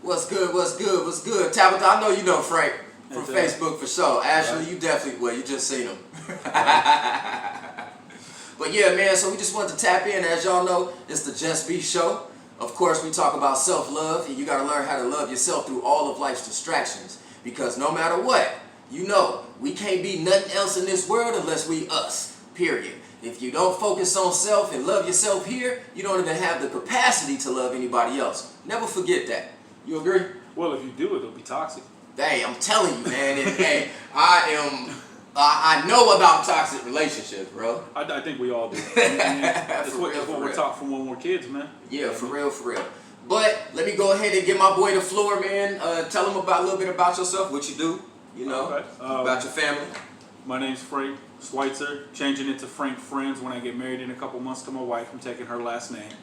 What's good? What's good? What's good? Tabitha, I know you know Frank from Facebook for sure. Ashley, Right. you definitely, well, you just seen him. But yeah, man, so we just wanted to tap in. As y'all know, it's the Just Be Show. Of course, we talk about self-love, and you got to learn how to love yourself through all of life's distractions. Because no matter what, you know, we can't be nothing else in this world unless we us, period. If you don't focus on self and love yourself here, you don't even have the capacity to love anybody else. Never forget that. You agree? Well, if you do, it'll be toxic. Hey, I'm telling you, man. And, hey, I know about toxic relationships, bro. I think we all do. That's what we're taught from when we're kids, man. Yeah, for real, for real. But let me go ahead and give my boy the floor, man. Tell him a little bit about yourself, what you do, you know, Okay. about your family. My name's Frank Schweitzer. Changing it to Frank Friends when I get married in a couple months to my wife. I'm taking her last name.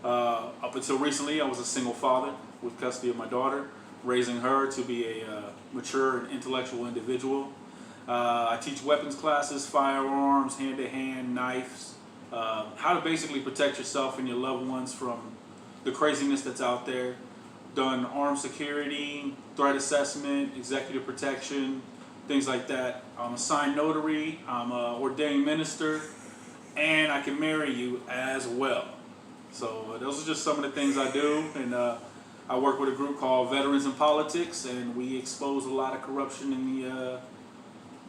Up until recently, I was a single father with custody of my daughter, raising her to be a mature and intellectual individual. I teach weapons classes, firearms, hand-to-hand, knives, how to basically protect yourself and your loved ones from the craziness that's out there. Done armed security, threat assessment, executive protection, things like that. I'm a signed notary, I'm an ordained minister, and I can marry you as well. So those are just some of the things I do, and I work with a group called Veterans in Politics, and we expose a lot of corruption in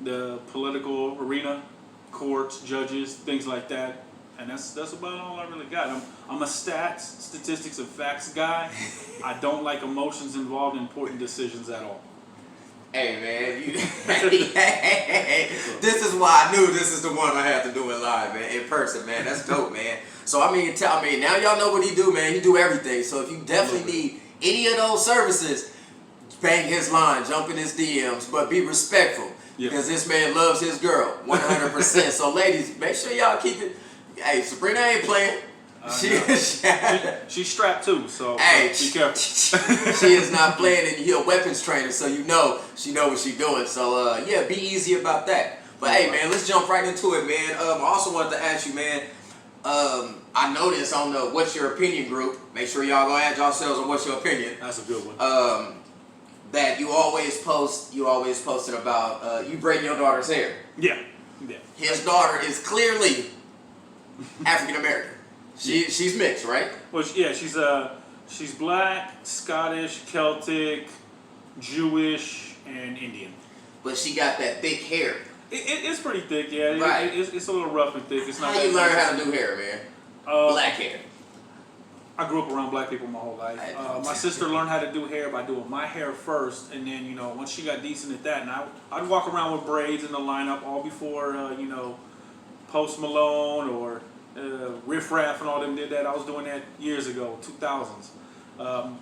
the political arena, courts, judges, things like that. And that's about all I really got. I'm a statistics, and facts guy. I don't like emotions involved in important decisions at all. Hey, man. This is why I knew this is the one I had to do in live, man, in person, man. That's dope, man. So, I mean, now y'all know what he do, man. He do everything. So, if you definitely need any of those services, bang his line, jump in his DMs, but be respectful. Yeah. Because this man loves his girl 100%. So, ladies, make sure y'all keep it. Hey, Sabrina ain't playing. She's strapped too, so hey, be careful. She is not playing, and you're a weapons trainer, so you know she know what she's doing. So yeah, be easy about that. But hey, man, let's jump right into it, man. I also wanted to ask you, man. I noticed on the What's Your Opinion group. Make sure y'all go add yourselves on What's Your Opinion. That's a good one. That you always posting about you braiding your daughter's hair. Yeah. His daughter is clearly African American. She's mixed, right? Well, yeah, she's black, Scottish, Celtic, Jewish, and Indian. But she got that thick hair. It's pretty thick, yeah. Right. It's a little rough and thick. It's not. How you learn how to do hair, man? Black hair. I grew up around black people my whole life. My sister learned how to do hair by doing my hair first, and then once she got decent at that, and I'd walk around with braids in the lineup all before Post Malone or Riff Raff and all them did that. I was doing that years ago, 2000s.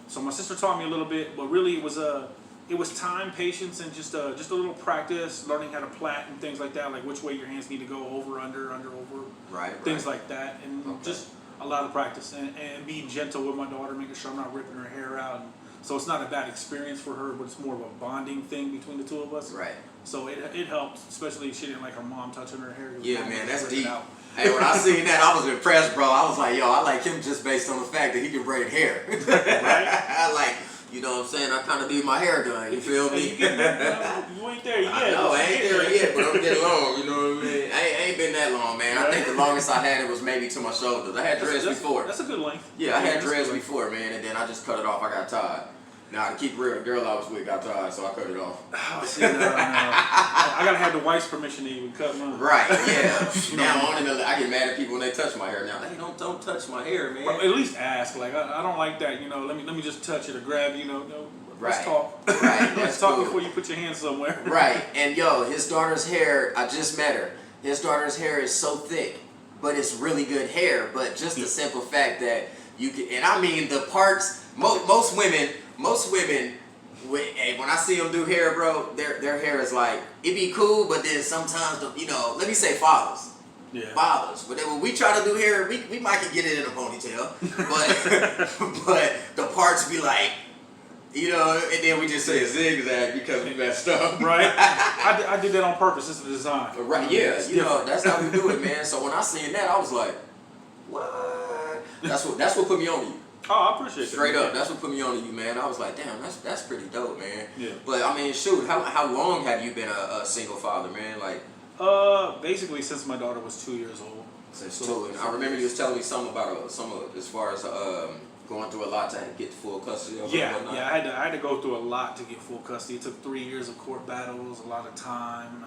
So my sister taught me a little bit, but really it was time, patience, and just a little practice, learning how to plait and things like that, like which way your hands need to go, over, under, over, right, things like that, and just a lot of practice and being gentle with my daughter, making sure I'm not ripping her hair out. And so it's not a bad experience for her, but it's more of a bonding thing between the two of us. Right. So it helped, especially if she didn't like her mom touching her hair. Yeah, man, that's deep. Hey, when I seen that, I was impressed, bro. I was like, yo, I like him just based on the fact that he can braid hair. Right? I like, you know what I'm saying? I kind of need my hair done. You feel me? You ain't there yet. I know, I ain't there yet, but I'm getting long. You know what I mean? I ain't been that long, man. I think the longest I had it was maybe to my shoulders. I had dreads before. That's a good length. Yeah, I had dreads before, man, and then I just cut it off. I got tired. Now, to keep real, the girl I was with got tired, so I cut it off. Oh, see, no. I gotta have the wife's permission to even cut mine. Right, yeah. Now, I get mad at people when they touch my hair. Now, hey, don't touch my hair, man. Well, at least ask. Like, I don't like that. Let me just touch it or grab. Let's Right. talk. Right, Let's talk before you put your hands somewhere. Right, and yo, his daughter's hair. I just met her. His daughter's hair is so thick, but it's really good hair. But just the simple fact that you can, and I mean the parts. Most women. When I see them do hair, bro, their hair is like, it be cool, but then sometimes, let me say fathers. Yeah. Fathers. But then when we try to do hair, we might can get it in a ponytail. But the parts be like, and then we just say a zigzag because we messed up. Right. I did that on purpose. It's the design. Right, yeah. That's how we do it, man. So when I seen that, I was like, what? That's what put me on you. Oh, I appreciate that. Straight up, that's what put me on to you, man. I was like, damn, that's pretty dope, man. Yeah. But I mean, shoot, how long have you been a single father, man? Like Basically since my daughter was 2 years old. since So- two. And I remember you was telling me something about as far as going through a lot to get full custody of her and whatnot. Yeah, I had to go through a lot to get full custody. It took 3 years of court battles, a lot of time. And,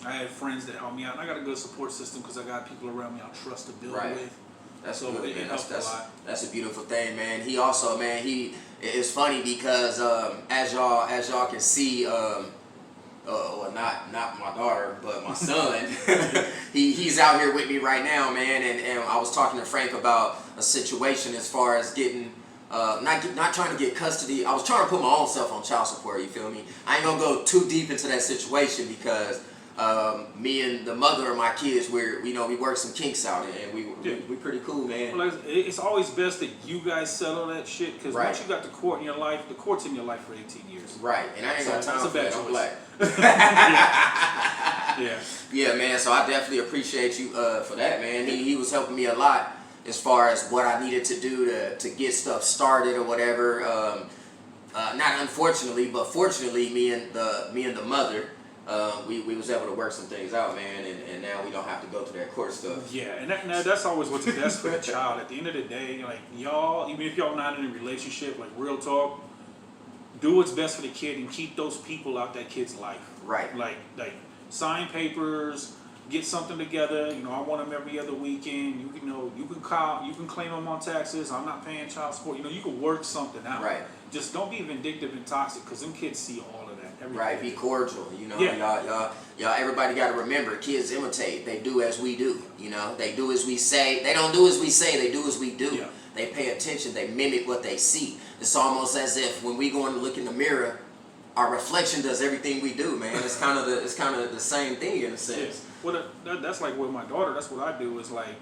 I had friends that helped me out. And I got a good support system because I got people around me I trust to build Right. with. That's So good, it man. helped a lot. That's a beautiful thing, man. He also, man, it's funny because as y'all can see, well, not my daughter, but my son. he's out here with me right now, man. And I was talking to Frank about a situation as far as getting. Not trying to get custody. I was trying to put my own self on child support. You feel me? I ain't gonna go too deep into that situation because me and the mother of my kids, we work some kinks out and we pretty cool, man. Well, it's always best that you guys settle that shit because Right. once you got the court in your life, the court's in your life for 18 years. Right, and I ain't got So, time it's a for bad that. I'm choice. black. Yeah. Yeah, man. So I definitely appreciate you for that, man. He was helping me a lot as far as what I needed to do to get stuff started or whatever. Not unfortunately, but fortunately, me and the mother, we was able to work some things out, man, and now we don't have to go through that court stuff. Yeah, and that's always what's best for the child. At the end of the day, like y'all, even if y'all not in a relationship, like real talk, do what's best for the kid and keep those people out that kid's life. Right. Like sign papers, get something together. I want them every other weekend. You can claim them on taxes. I'm not paying child support. You can work something out. Right. Just don't be vindictive and toxic because them kids see all of that. Every Right, day. be cordial. Yeah. Y'all. Everybody got to remember, kids imitate. They do as we do. They do as we say. They don't do as we say. They do as we do. Yeah. They pay attention. They mimic what they see. It's almost as if when we go and look in the mirror, our reflection does everything we do, man. It's kind of the same thing in a sense. Yeah. Well, that's like with my daughter. That's what I do. Is like,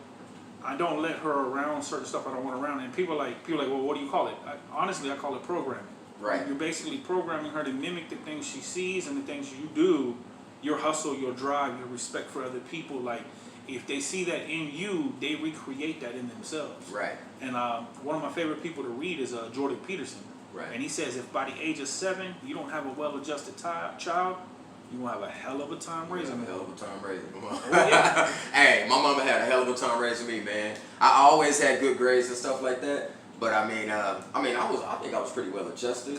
I don't let her around certain stuff I don't want around. And people like, well, what do you call it? Honestly, I call it programming. Right. You're basically programming her to mimic the things she sees and the things you do. Your hustle, your drive, your respect for other people. Like, if they see that in you, they recreate that in themselves. Right. And one of my favorite people to read is Jordan Peterson. Right. And he says, if by the age of 7 you don't have a well-adjusted child, you will have a hell of a time raising A them. hell of a time raising them. yeah. Hey, my mama had a hell of a time raising me, man. I always had good grades and stuff like that. But I think I was pretty well adjusted.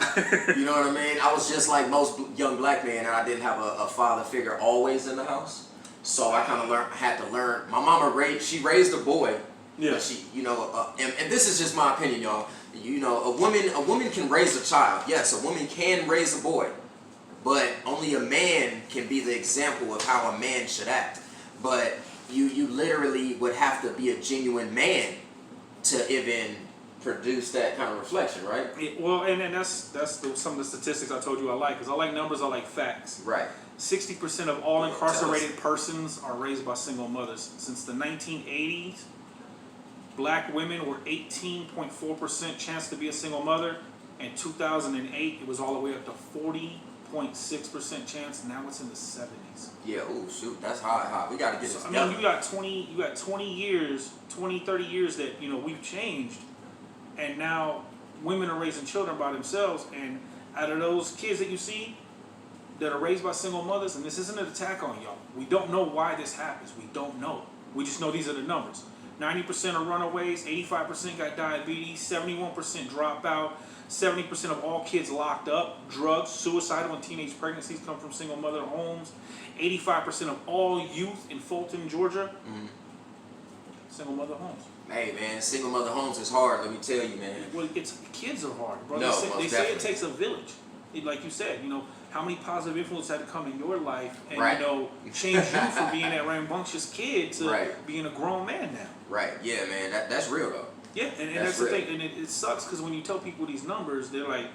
You know what I mean? I was just like most young black men, and I didn't have a father figure always in the house. So I kind of had to learn. My mama raised a boy. Yeah. But she, and this is just my opinion, y'all. A woman can raise a child. Yes, a woman can raise a boy. But only a man can be the example of how a man should act. But you literally would have to be a genuine man to even produce that kind of reflection, right? Yeah, well, and that's some of the statistics I told you I like. Because I like numbers, I like facts. Right. 60% of all incarcerated persons are raised by single mothers. Since the 1980s, black women were 18.4% chance to be a single mother. In 2008, it was all the way up to 40.6% chance. Now it's in the 70s. Yeah, oh shoot, that's high. We gotta get this I together. mean, you got 20 years, 30 years that, we've changed. And now women are raising children by themselves. And out of those kids that you see that are raised by single mothers, and this isn't an attack on y'all. We don't know why this happens. We don't know. We just know these are the numbers. 90% are runaways, 85% got diabetes, 71% drop out, 70% of all kids locked up, drugs, suicidal and teenage pregnancies come from single mother homes. 85% of all youth in Fulton, Georgia, single mother homes. Hey man, single mother homes is hard. Let me tell you, man. Well, kids are hard, bro. No, They say most it definitely. takes a village. Like you said, how many positive influences had to come in your life and, Right. change you from being that rambunctious kid to Right. being a grown man now. Right. Yeah, man. That's real though. Yeah, and That's that's the real. thing. And it sucks because when you tell people these numbers, they're like,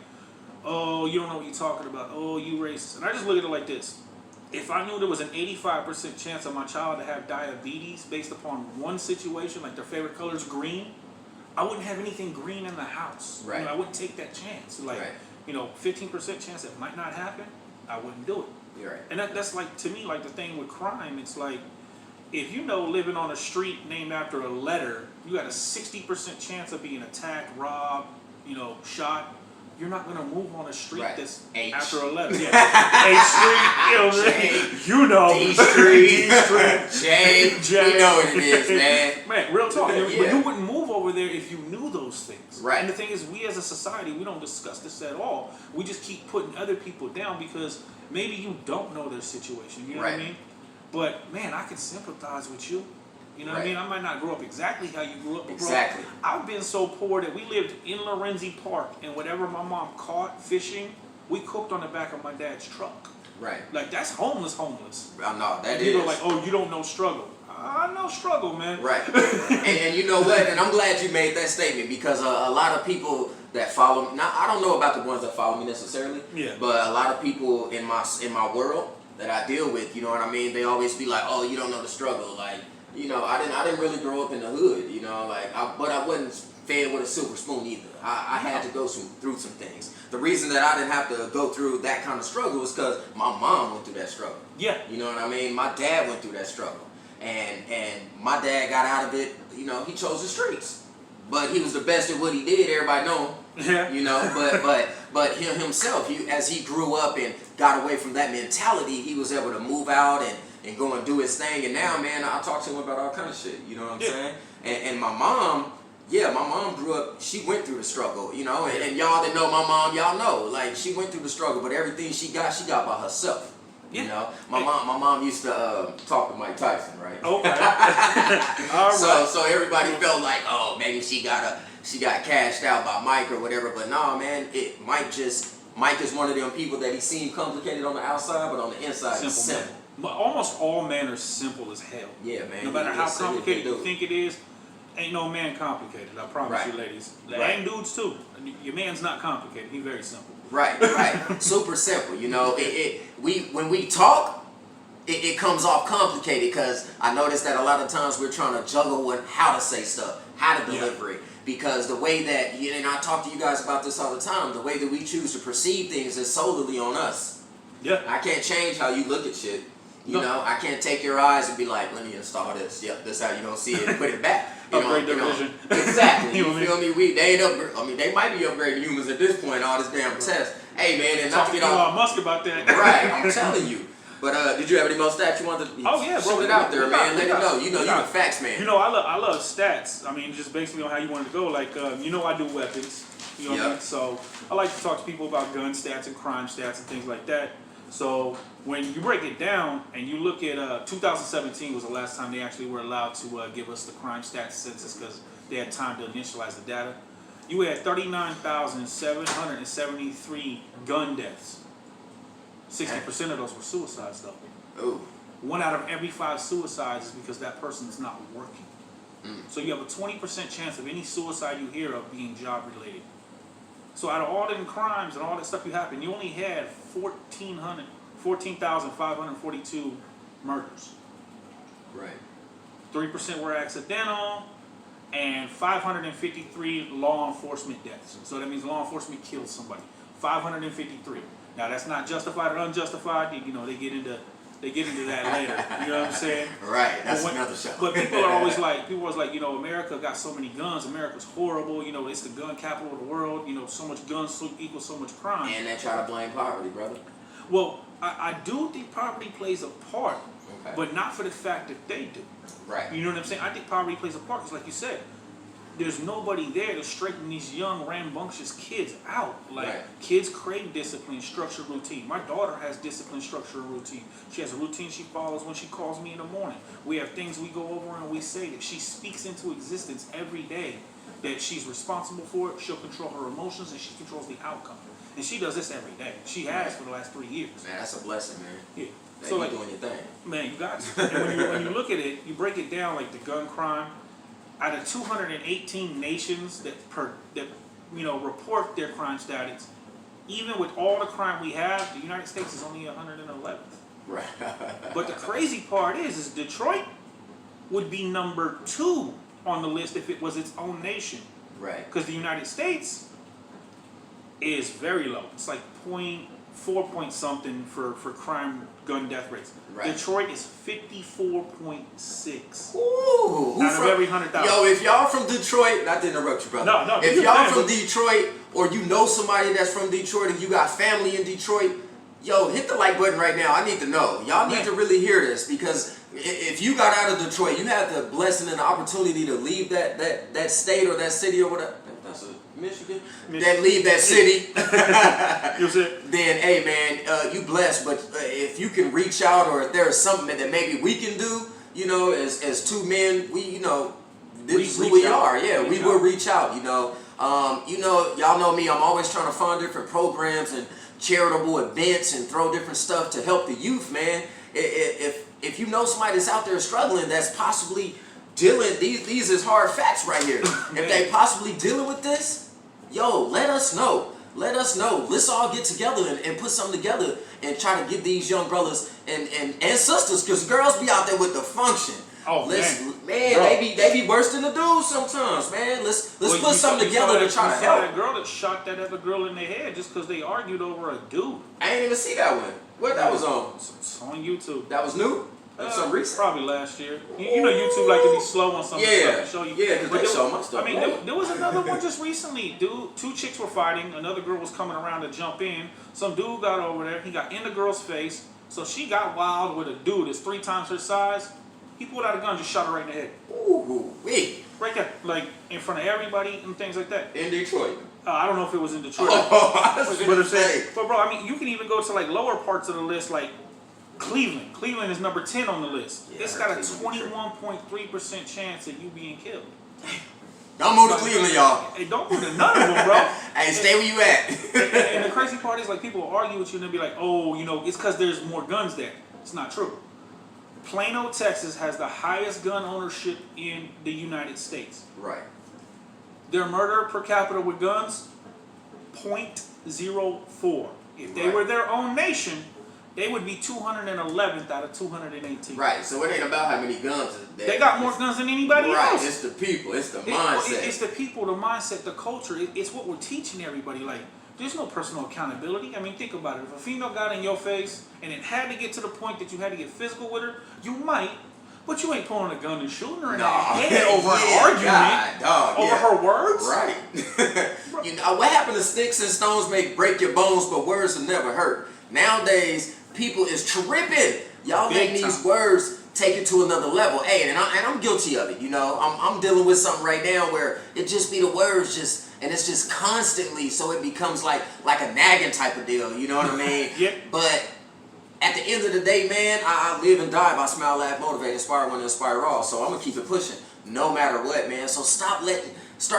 oh, you don't know what you're talking about. Oh, you racist. And I just look at it like this. If I knew there was an 85% chance of my child to have diabetes based upon one situation, like their favorite color is green, I wouldn't have anything green in the house. Right. I wouldn't take that chance. Like, Right. 15% chance it might not happen, I wouldn't do it. You're right. And that's like, to me, like the thing with crime, it's like, if living on a street named after a letter, you got a 60% chance of being attacked, robbed, shot. You're not gonna move on a street that's H. after 11. Yeah, H Street, D Street, J. We know what it is, man. Man, real talk. Yeah. But you wouldn't move over there if you knew those things. Right. And the thing is, we as a society, we don't discuss this at all. We just keep putting other people down because maybe you don't know their situation. You know what I mean? But man, I can sympathize with you. You know what I mean? I might not grow up exactly how you grew up, but Exactly. bro, I've been so poor that we lived in Lorenzi Park, and whatever my mom caught fishing, we cooked on the back of my dad's truck. Right. Like, that's homeless. I know, that is. People are like, oh, you don't know struggle. I know struggle, man. Right. and you know what? And I'm glad you made that statement because a lot of people that follow me, now I don't know about the ones that follow me necessarily, but a lot of people in my world that I deal with, you know what I mean? They always be like, oh, you don't know the struggle. Like, I didn't really grow up in the hood, but I wasn't fed with a silver spoon either. I had to go through some things. The reason that I didn't have to go through that kind of struggle is because my mom went through that struggle. Yeah. You know what I mean? My dad went through that struggle. And my dad got out of it, he chose the streets. But he was the best at what he did, everybody know him. Yeah. But him himself, as he grew up and got away from that mentality, he was able to move out and go and do his thing. And now, man, I talk to him about all kind of shit, you know what I'm saying? And my mom, my mom grew up, she went through the struggle, and y'all that know my mom, y'all know, like, she went through the struggle, but everything she got by herself. My mom used to talk to Mike Tyson, right? Okay. All right. So everybody felt like, oh, maybe she got cashed out by Mike or whatever. But no, man, Mike is one of them people that he seemed complicated on the outside, but on the inside, he's simple. But almost all men are simple as hell. Yeah, man. No matter how complicated you think it is, ain't no man complicated. I promise you, ladies. And dudes too. Your man's not complicated. He's very simple. Right. Super simple. When we talk, it comes off complicated because I noticed that a lot of times we're trying to juggle with how to say stuff, how to deliver it. Because the way that, and I talk to you guys about this all the time, the way that we choose to perceive things is solely on us. Yeah. I can't change how you look at shit. I can't take your eyes and be like, let me install this. Yep, this how you don't see it and put it back. Upgrade their vision. Exactly. You feel me? They ain't they might be upgrading humans at this point, all this damn test. Hey, man, and not to get Elon Musk about that. Right, I'm telling you. But did you have any more stats you wanted to shoot it out there, man? Let it know. You're the facts, man. I love stats. I mean, just basically on how you want it to go. Like, I do weapons. You know what I mean? So I like to talk to people about gun stats and crime stats and things like that. So when you break it down and you look at 2017 was the last time they actually were allowed to give us the crime stats census because they had time to initialize the data. You had 39,773 gun deaths. 60% of those were suicides, though. Ooh. 1 out of every 5 suicides is because that person is not working. So you have a 20% chance of any suicide you hear of being job related. So out of all them crimes and all that stuff you happened, you only had 14,542 murders. Right. 3% were accidental, and 553 law enforcement deaths. So that means law enforcement killed somebody. 553. Now that's not justified or unjustified. They get into that later. You know what I'm saying? Right. That's another show. But people are always like, America got so many guns. America's horrible. It's the gun capital of the world. So much guns equals so much crime. And they try to blame poverty, brother. Well, I do think poverty plays a part, but not for the fact that they do. Right. You know what I'm saying? I think poverty plays a part because, like you said, there's nobody there to straighten these young, rambunctious kids out. Kids crave discipline, structure, routine. My daughter has discipline, structure, and routine. She has a routine she follows when she calls me in the morning. We have things we go over and we say that she speaks into existence every day, that she's responsible for it. She'll control her emotions and she controls the outcome. And she does this every day. She has for the last 3 years. Man, that's a blessing, man. Yeah. So you're doing your thing. Man, you got to. And when you look at it, you break it down like the gun crime. Out of 218 nations that report their crime stats, even with all the crime we have, the United States is only 111th. Right. But the crazy part is Detroit would be number 2 on the list if it was its own nation. Right. Because the United States is very low. It's like 4 point something for crime gun death rates. Right. Detroit is 54.6. Ooh, Out of every 100,000. Yo, if y'all from Detroit, not to interrupt you, brother. No, if you're y'all fine, from but- Detroit, or you know somebody that's from Detroit, and you got family in Detroit, yo, hit the like button right now. I need to know. Y'all need to really hear this, because if you got out of Detroit, you had the blessing and the opportunity to leave that state or that city or whatever. That's a Michigan. That leave that city. You see it? Then, hey man, you blessed. But if you can reach out, or if there's something that maybe we can do, you know, as two men, we, you know, this is who we are. Yeah, we will reach out. You know, y'all know me. I'm always trying to find different programs and charitable events and throw different stuff to help the youth, man. If you know somebody that's out there struggling, that's possibly dealing, these is hard facts right here. If they possibly dealing with this, yo, let us know. Let us know. Let's all get together and put something together and try to give these young brothers and sisters, because girls be out there with the function. Oh, man, they be worse than the dudes sometimes, man. Let's put something together to try to help. That girl that shot that other girl in the head just because they argued over a dude. I ain't even see that one. What that was on? It's on YouTube. That was new? Some recent? Probably last year. You know YouTube like to be slow on some stuff to show you. Yeah, because they show my stuff. I mean, there was another one just recently. Dude, two chicks were fighting. Another girl was coming around to jump in. Some dude got over there. He got in the girl's face. So she got wild with a dude that's 3 times her size. He pulled out a gun, just shot her right in the head. Ooh, wait. Right there, like in front of everybody and things like that. In Detroit. I don't know if it was in Detroit. But bro, I mean, you can even go to like lower parts of the list, like Cleveland. Cleveland is number 10 on the list. Yeah, it's got a 21.3% chance of you being killed. Don't move to Cleveland, y'all. Hey, don't move to none of them, bro. Hey, stay where you at. And the crazy part is, like, people will argue with you and they'll be like, oh, you know, it's because there's more guns there. It's not true. Plano, Texas has the highest gun ownership in the United States. Right. Their murder per capita with guns, 0.04. If they were their own nation, they would be 211th out of 218. Right, so it ain't about how many guns they got more guns than anybody else. Right, it's the people, it's the mindset. It's the people, the mindset, the culture. It's what we're teaching everybody. Like, there's no personal accountability. I mean, think about it. If a female got in your face and it had to get to the point that you had to get physical with her, you might, but you ain't pulling a gun and shooting her in the head over an argument over her words. Right. You know, what happened to sticks and stones may break your bones, but words will never hurt. Nowadays, people is tripping. Y'all make these words take it to another level. Hey, and I'm guilty of it. You know, I'm dealing with something right now where it just be the words just, and it's just constantly, so it becomes like a nagging type of deal. You know what I mean? Yep. But at the end of the day, man, I live and die by smile, laugh, motivate, inspire one, inspire all. So I'm gonna keep it pushing, no matter what, man. So start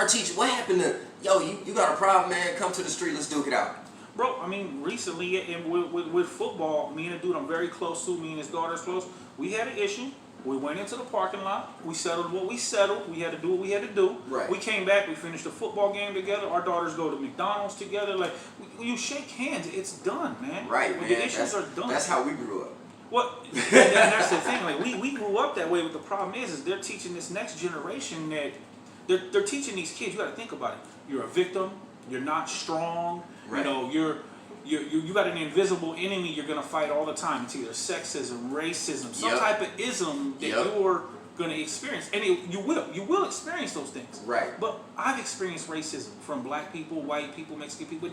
teaching. What happened to, yo, you got a problem, man? Come to the street, let's duke it out. Bro, I mean, recently with football, me and a dude I'm very close to, me and his daughter's close, we had an issue. We went into the parking lot. We settled what we settled. We had to do what we had to do. Right. We came back. We finished the football game together. Our daughters go to McDonald's together. Like, you shake hands. It's done, man. Right, man. The issues are done. That's how we grew up. Well, that's the thing. Like, we grew up that way, but the problem is they're teaching this next generation that they're teaching these kids. You got to think about it. You're a victim. You're not strong. Right. You know, you got an invisible enemy you're gonna fight all the time. It's either sexism, racism, some type of ism that you're gonna experience, and you will experience those things. Right. But I've experienced racism from black people, white people, Mexican people.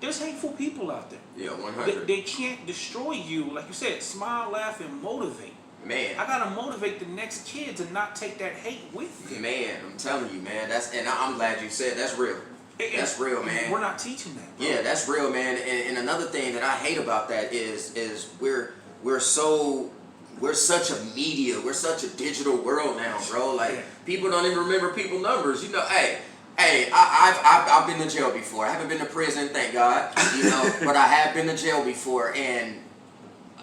There's hateful people out there. Yeah, 100. They can't destroy you, like you said. Smile, laugh, and motivate. Man, I gotta motivate the next kid to not take that hate with me. Man, I'm telling you, man. I'm glad you said that's real. That's real, man. We're not teaching that, bro. Yeah, that's real, man. And another thing that I hate about that is we're such a media, we're such a digital world now, bro. Like people don't even remember people numbers. You know, hey, I've been to jail before. I haven't been to prison, thank God. You know, but I have been to jail before, and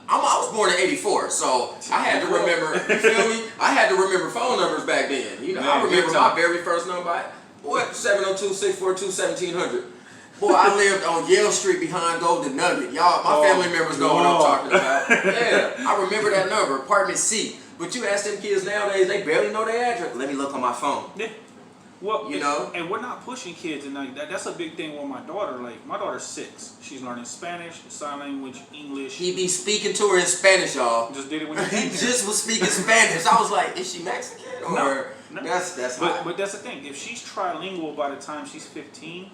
I was born in '84, so I had to remember. You feel me? I had to remember phone numbers back then. You know, I remember my very first number. Boy, 702-642-1700. Boy, I lived on Yale Street behind Golden Nugget. Y'all, my family members know what I'm talking about. Yeah, I remember that number, apartment C. But you ask them kids nowadays, they barely know their address. Let me look on my phone. Yeah. Well, you know. and we're not pushing kids, and like that's a big thing with my daughter. Like my daughter's 6. She's learning Spanish, sign language, English. He be speaking to her in Spanish, y'all. Just did it when he He came here. just was speaking Spanish. I was like, is she Mexican or No. that's hot. But that's the thing. If she's trilingual by the time she's 15,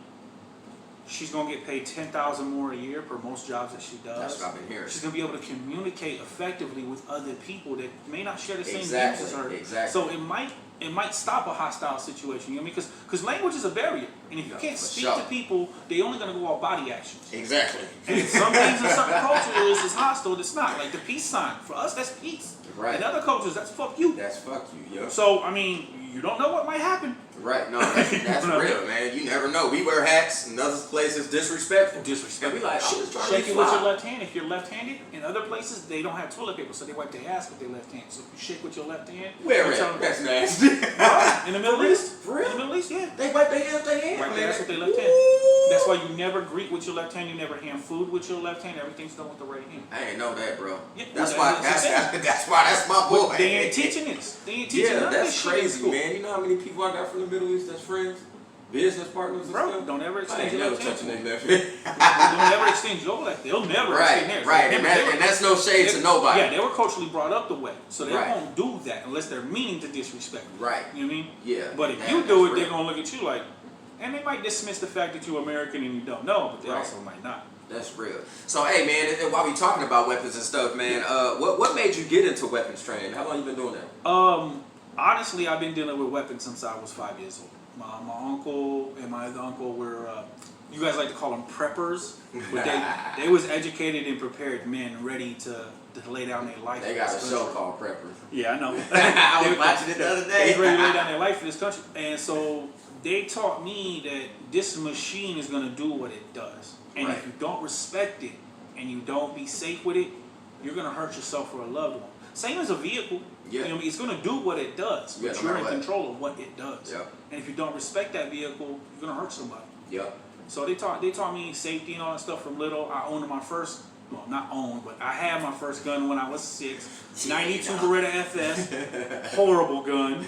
she's gonna get paid $10,000 more a year for most jobs that she does. That's what I've been hearing. She's gonna be able to communicate effectively with other people that may not share the same Exactly, views as her. exactly. So it might stop a hostile situation. You know what I mean? Because language is a barrier, and if you can't for speak sure. to people, they only gonna go off body actions. Exactly. And some things in certain cultures is hostile. It's not like the peace sign. For us, that's peace. Right. In other cultures, that's fuck you. That's fuck you, yo. So I mean, you don't know what might happen. Right, no, that's real, man. You never know. We wear hats in other places disrespectful. Disrespect. And we like, oh, just Shake it with your left hand. If you're left-handed, in other places they don't have toilet paper, so they wipe their ass with their left hand. So if you shake with your left hand, Where you at? tell them- That's nasty. Right, in the Middle East. For real? In the Middle East, yeah. They wipe their hands with their hands. Wipe their man. ass with their left hand. That's why you never greet with your left hand. You never hand food with your left hand. Everything's done with the right hand. I ain't know that, bro. Yeah, That's well, why. that's That's why. That's my boy. They ain't teaching this. They ain't teaching Yeah, none of this that's shit in crazy, school. man. You know how many people I got from the Middle East that's friends, business partners, and Bro, stuff. don't ever I extend ain't your never left hand. touching their left hand. Don't ever extend your left. They'll never extend theirs. Right, Remember, and that's no shade to they- nobody. Yeah, they were culturally brought up the way, so they Right. won't do that unless they're meaning to disrespect. Right. You know what I mean? Yeah. But if Man, you that's do it, real. they're gonna look at you like, and they might dismiss the fact that you're American and you don't know, but they Right. also might not. That's real. So, hey, man, and while we talking about weapons and stuff, man, what made you get into weapons training? How long you been doing that? Honestly, I've been dealing with weapons since I was 5 years old. My uncle and my other uncle were, you guys like to call them preppers, but they was educated and prepared men ready to lay down their life. They for got a this show country. called Preppers. Yeah, I know. I was watching it the other day. They ready to lay down their life for this country, and so they taught me that this machine is gonna do what it does, and Right. if you don't respect it and you don't be safe with it, you're gonna hurt yourself or a loved one. Same as a vehicle. Yeah. You know what I mean? It's gonna do what it does, Yeah, but no you're matter in what. control of what it does. Yeah. And if you don't respect that vehicle, you're gonna hurt somebody. Yep. So they taught me safety and all that stuff from little. I owned my first, well, not owned, but I had my first gun when I was 6. 92 Beretta FS, horrible gun.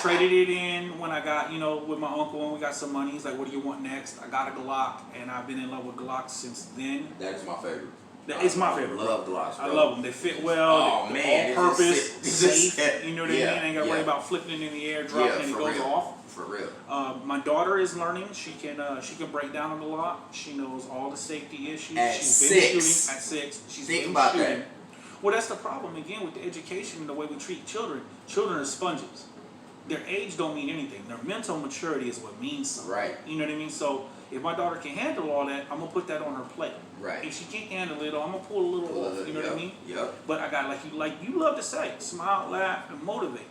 Traded it in when I got, with my uncle when we got some money. He's like, "What do you want next?" I got a Glock, and I've been in love with Glocks since then. That is my favorite. It's my favorite. I love Glocks, I bro. love them. They fit well. Oh, they're man, all it's purpose, just sick. It's just safe. sick. You know what I mean? Yeah, I ain't got to yeah. worry about flipping it in the air, dropping it, and it for goes real. off. For real. My daughter is learning. She can break down on the lot. She knows all the safety issues. At She's been 6. shooting at 6. She's Think been about shooting. that. Well, that's the problem again with the education and the way we treat children. Children are sponges. Their age don't mean anything. Their mental maturity is what means something. Right. You know what I mean? So if my daughter can handle all that, I'm gonna put that on her plate. Right. If she can't handle it, I'm gonna pull a little off. You know what I mean? Yep. But I got like you love to say, smile, laugh, and motivate.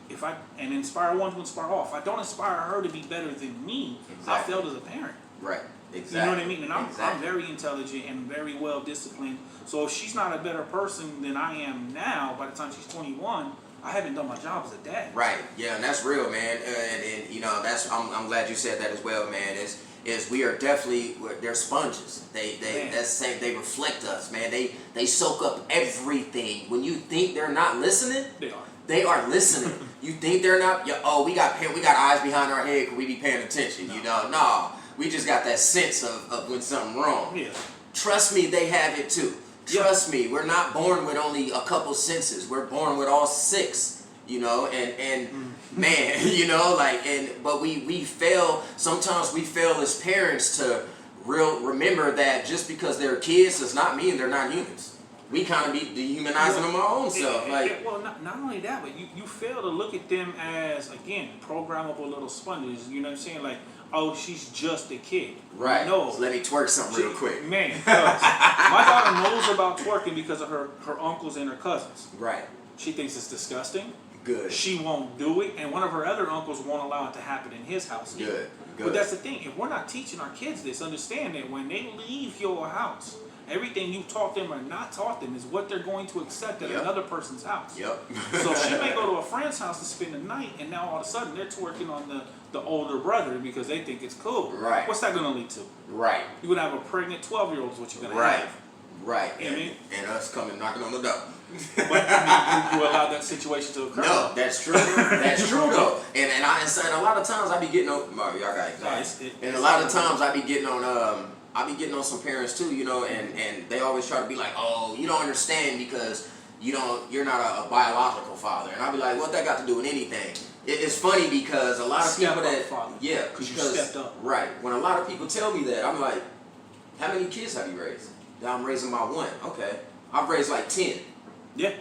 And inspire one to inspire all. If I don't inspire her to be better than me, I Exactly. failed as a parent. Right. Exactly. You know what I mean? And I'm Exactly. very intelligent and very well disciplined. So if she's not a better person than I am now, by the time she's 21, I haven't done my job as a dad. Right. Yeah, and that's real, man. And that's I'm glad you said that as well, man. Is we are definitely they're sponges. They Man. they reflect us, man. They soak up everything. When you think they're not listening, They are. they are listening. You think they're not? We got eyes behind our head. Could we be paying attention? No. We just got that sense of when something wrong. Yeah. Trust me, they have it too. Trust me, we're not born with only a couple senses. We're born with all 6, and man, but we fail, sometimes we fail as parents to remember that just because they're kids does not mean they're not humans. We kind of be dehumanizing them our own self. Well, not only that, but you fail to look at them as, again, programmable little sponges. You know what I'm saying? Like, oh, she's just a kid. Right. No. So let me twerk something real quick. Man, 'cause my daughter knows about twerking because of her uncles and her cousins. Right. She thinks it's disgusting. Good. She won't do it, and one of her other uncles won't allow it to happen in his house. Good. But that's the thing. If we're not teaching our kids this, understand that when they leave your house, everything you taught them or not taught them is what they're going to accept at Yep. another person's house. Yep. So she may go to a friend's house to spend the night, and now all of a sudden they're twerking on the older brother because they think it's cool. Right. What's that going to lead to? Right. You're going to have a pregnant 12-year-old is what you're going to Right. have. Right. You know what I mean? And us coming knocking on the door. But I mean, you allowed that situation to occur. No, that's true. That's true though. And a lot of times I be getting on. Y'all got anxiety. And a lot of times I be getting on. I be getting on some parents too, and they always try to be like, oh, you don't understand because you're not a biological father. And I be like, what that got to do with anything? It's funny because a lot of people father. Yeah, because you stepped up. Right. When a lot of people tell me that, I'm like, how many kids have you raised? I'm raising my one. Okay. I've raised like 10. Yeah.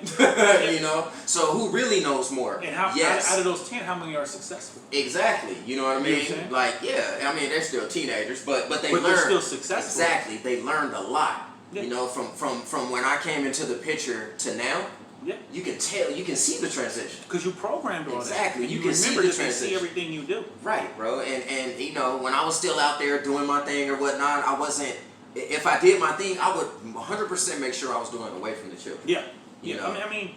So who really knows more? And out of those 10, how many are successful? Exactly. You know what I mean? You know what I'm saying? Like, yeah. I mean, they're still teenagers, but they learned. They're still successful. Exactly. They learned a lot. Yeah. From when I came into the picture to now. Yeah. You can see the transition. Because you programmed all exactly. that. You can see remember the transition. They see everything you do. Right, bro. And when I was still out there doing my thing or whatnot, I wasn't. If I did my thing, I would 100% make sure I was doing it away from the children. Yeah. You know? I mean,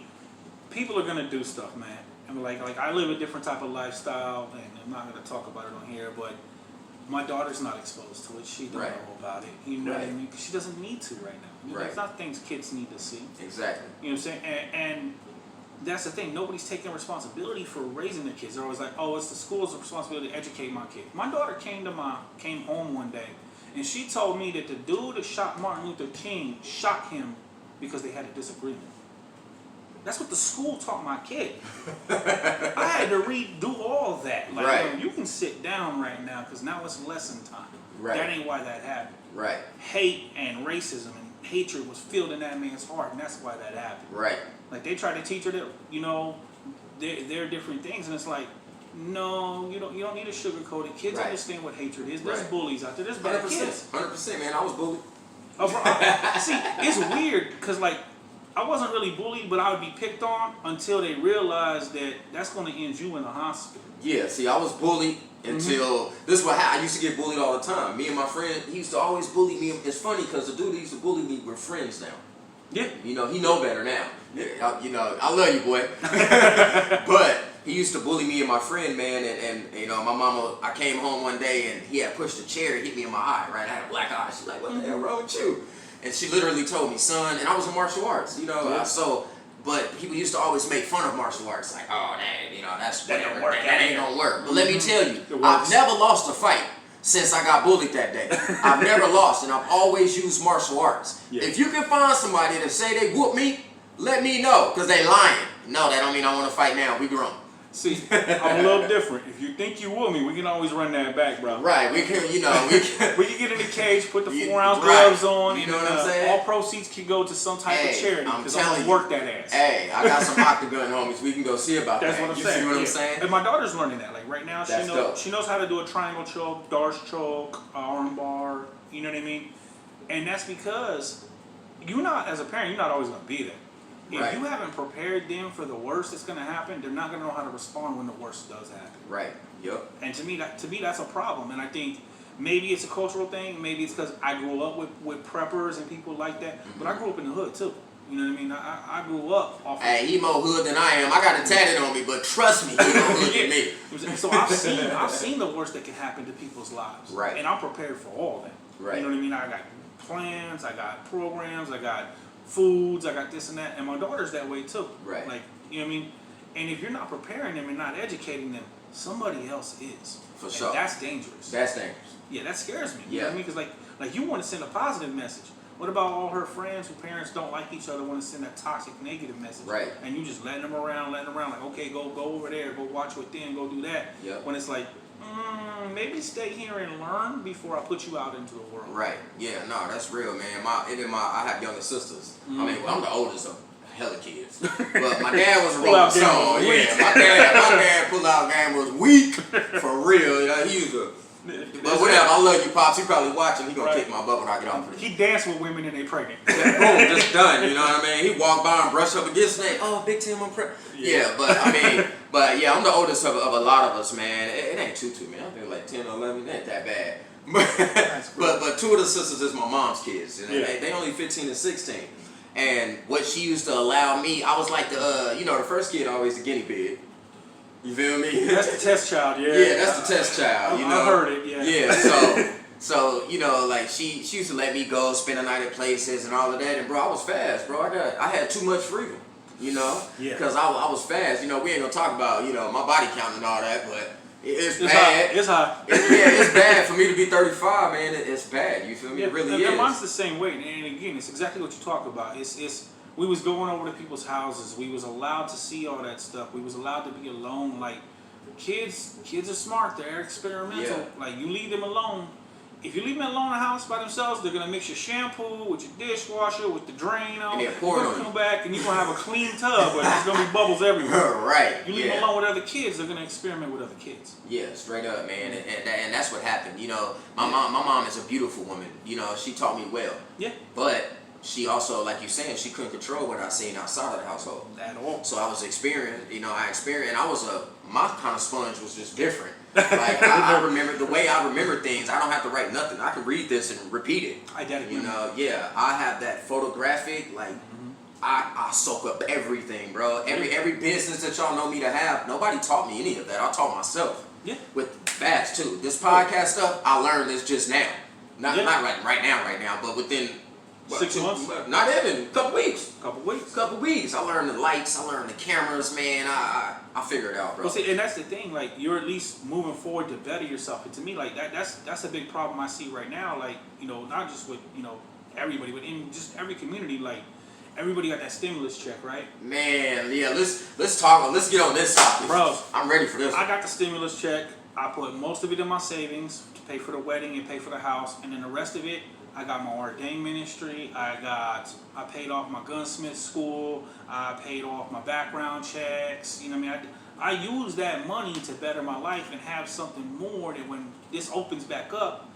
people are gonna do stuff, man. I mean, like I live a different type of lifestyle, and I'm not gonna talk about it on here, but my daughter's not exposed to it. She don't know about it. You know what I mean? 'Cause she doesn't need to right now. It's not things kids need to see. Exactly. You know what I'm saying? And that's the thing. Nobody's taking responsibility for raising their kids. They're always like, "Oh, it's the school's responsibility to educate my kid." My daughter came home one day, and she told me that the dude that shot Martin Luther King shot him because they had a disagreement. That's what the school taught my kid. I had to redo all that. Like, you can sit down right now because now it's lesson time. Right. That ain't why that happened. Right. Hate and racism and hatred was filled in that man's heart, and that's why that happened. Right. Like, they try to teach her that, there are different things, and it's like, no, you don't need to sugarcoat it. Kids understand what hatred is. There's bullies out there. There's bad kids. 100%, man. I was bullied. See, it's weird because, like, I wasn't really bullied, but I would be picked on until they realized that that's going to end you in the hospital. Yeah, see, I was bullied until this is what happened. I used to get bullied all the time. Me and my friend, he used to always bully me. It's funny because the dude that used to bully me, we're friends now. Yeah. He know better now. I love you, boy. But he used to bully me and my friend, man, and my mama, I came home one day and he had pushed a chair and hit me in my eye, right? I had a black eye. She's like, what the hell wrong with you? And she literally told me, son, and I was in martial arts, but people used to always make fun of martial arts, like, oh, that's whatever, that ain't gonna work. But let me tell you, I've never lost a fight since I got bullied that day. I've never lost, and I've always used martial arts. Yeah. If you can find somebody to say they whoop me, let me know, because they lying. No, that don't mean I want to fight now. We grown. See, I'm a little different. If you think you will me, we can always run that back, bro. Right, we can, we can get in the cage, put the 4-ounce gloves on. You know what I'm saying? All proceeds can go to some type of charity because I'm going to work that ass. Hey, I got some octagon homies. We can go see about That's that. What I'm saying. See what I'm saying? And my daughter's learning that. Like right now, That's she knows how to do a triangle choke, Darce choke, arm bar. You know what I mean? And that's because as a parent, you're not always going to be there. If you haven't prepared them for the worst that's going to happen, they're not going to know how to respond when the worst does happen. Right. Yep. And to me, that's a problem. And I think maybe it's a cultural thing. Maybe it's because I grew up with preppers and people like that. But I grew up in the hood too. You know what I mean? I grew up off. Hey, he more hood than I am. I got it tatted on me, but trust me, he more hood than me. So I've seen the worst that can happen to people's lives. Right. And I'm prepared for all that. Right. You know what I mean? I got plans. I got programs. I got foods, I got this and that, and my daughter's that way too. Right. Like, you know what I mean? And if you're not preparing them and not educating them, somebody else is. For sure. That's dangerous. That's dangerous. Yeah, that scares me. Yeah. You know what I mean? Because like you want to send a positive message. What about all her friends who parents don't like each other, want to send a toxic, negative message? Right. And you just letting them around, like, okay, go over there, go watch with them, go do that. Yep. When it's like, maybe stay here and learn before I put you out into the world. Right. Yeah. No, that's real, man. I have younger sisters. I mean, I'm the oldest of hella kids, but my dad was a Rolling Stone. Yeah. My dad pull out game was weak for real. He was a. But whatever, I love you, Pops. He probably watching. He gonna kick my butt when I get off of this. He danced with women and they pregnant. Boom, just done. You know what I mean? He walked by and brushed up against me. Oh, Big Tim, I'm pregnant. Yeah, but I'm the oldest of a lot of us, man. It ain't too, man. I think like 10 or 11. It ain't that bad. But two of the sisters is my mom's kids. And they only 15 and 16. And what she used to allow me, I was like the first kid always the guinea pig. You feel me? That's the test child, yeah. Yeah, that's the test child. I heard it, yeah. Yeah, So, you know, like she used to let me go spend a night at places and all of that. And bro, I was fast, bro. I had too much freedom, you know, Yeah. because I was fast. You know, we ain't gonna talk about, you know, my body count and all that, but it's bad. High. It's high. Yeah, it's bad for me to be 35, man. It's bad. You feel me? It really and is. mine's the same way. And again, it's exactly what you talk about. It's we was going over to people's houses. We was allowed to see all that stuff. We was allowed to be alone. Like kids are smart. They're experimental. Yeah. Like you leave them alone. If you leave them alone in the house by themselves, they're gonna mix your shampoo with your dishwasher, with the drain on. And they're You're pouring gonna on come back and you're gonna have a clean tub, but there's gonna be bubbles everywhere. Right. You leave them alone with other kids, they're gonna experiment with other kids. Yeah, straight up, man, and that's what happened. You know, my mom is a beautiful woman. You know, she taught me well. Yeah. But she also, like you saying, she couldn't control what I seen outside of the household. At all. So I was experienced. You know, my kind of sponge was just different. Like I remember the way I remember things. I don't have to write nothing. I can read this and repeat it. Identical. You know, yeah, I have that photographic like. I soak up everything, bro. Every business that y'all know me to have, nobody taught me any of that. I taught myself. Yeah. With fast too. This podcast stuff, I learned this just now. Not right now, but within 6 months? Not even a couple weeks. Couple weeks. I learned the lights. I learned the cameras, man. I figured it out, bro. Well, see, and that's the thing. Like, you're at least moving forward to better yourself. And to me, like that's a big problem I see right now. Like, you know, not just with everybody, but in just every community. Like, everybody got that stimulus check, right? Man, yeah. Let's talk. Let's get on this topic, Bro. I'm ready for this. I got the stimulus check. I put most of it in my savings to pay for the wedding and pay for the house, and then the rest of it, I got my ordained ministry. I paid off my gunsmith school. I paid off my background checks. You know what I mean? I use that money to better my life and have something more that when this opens back up,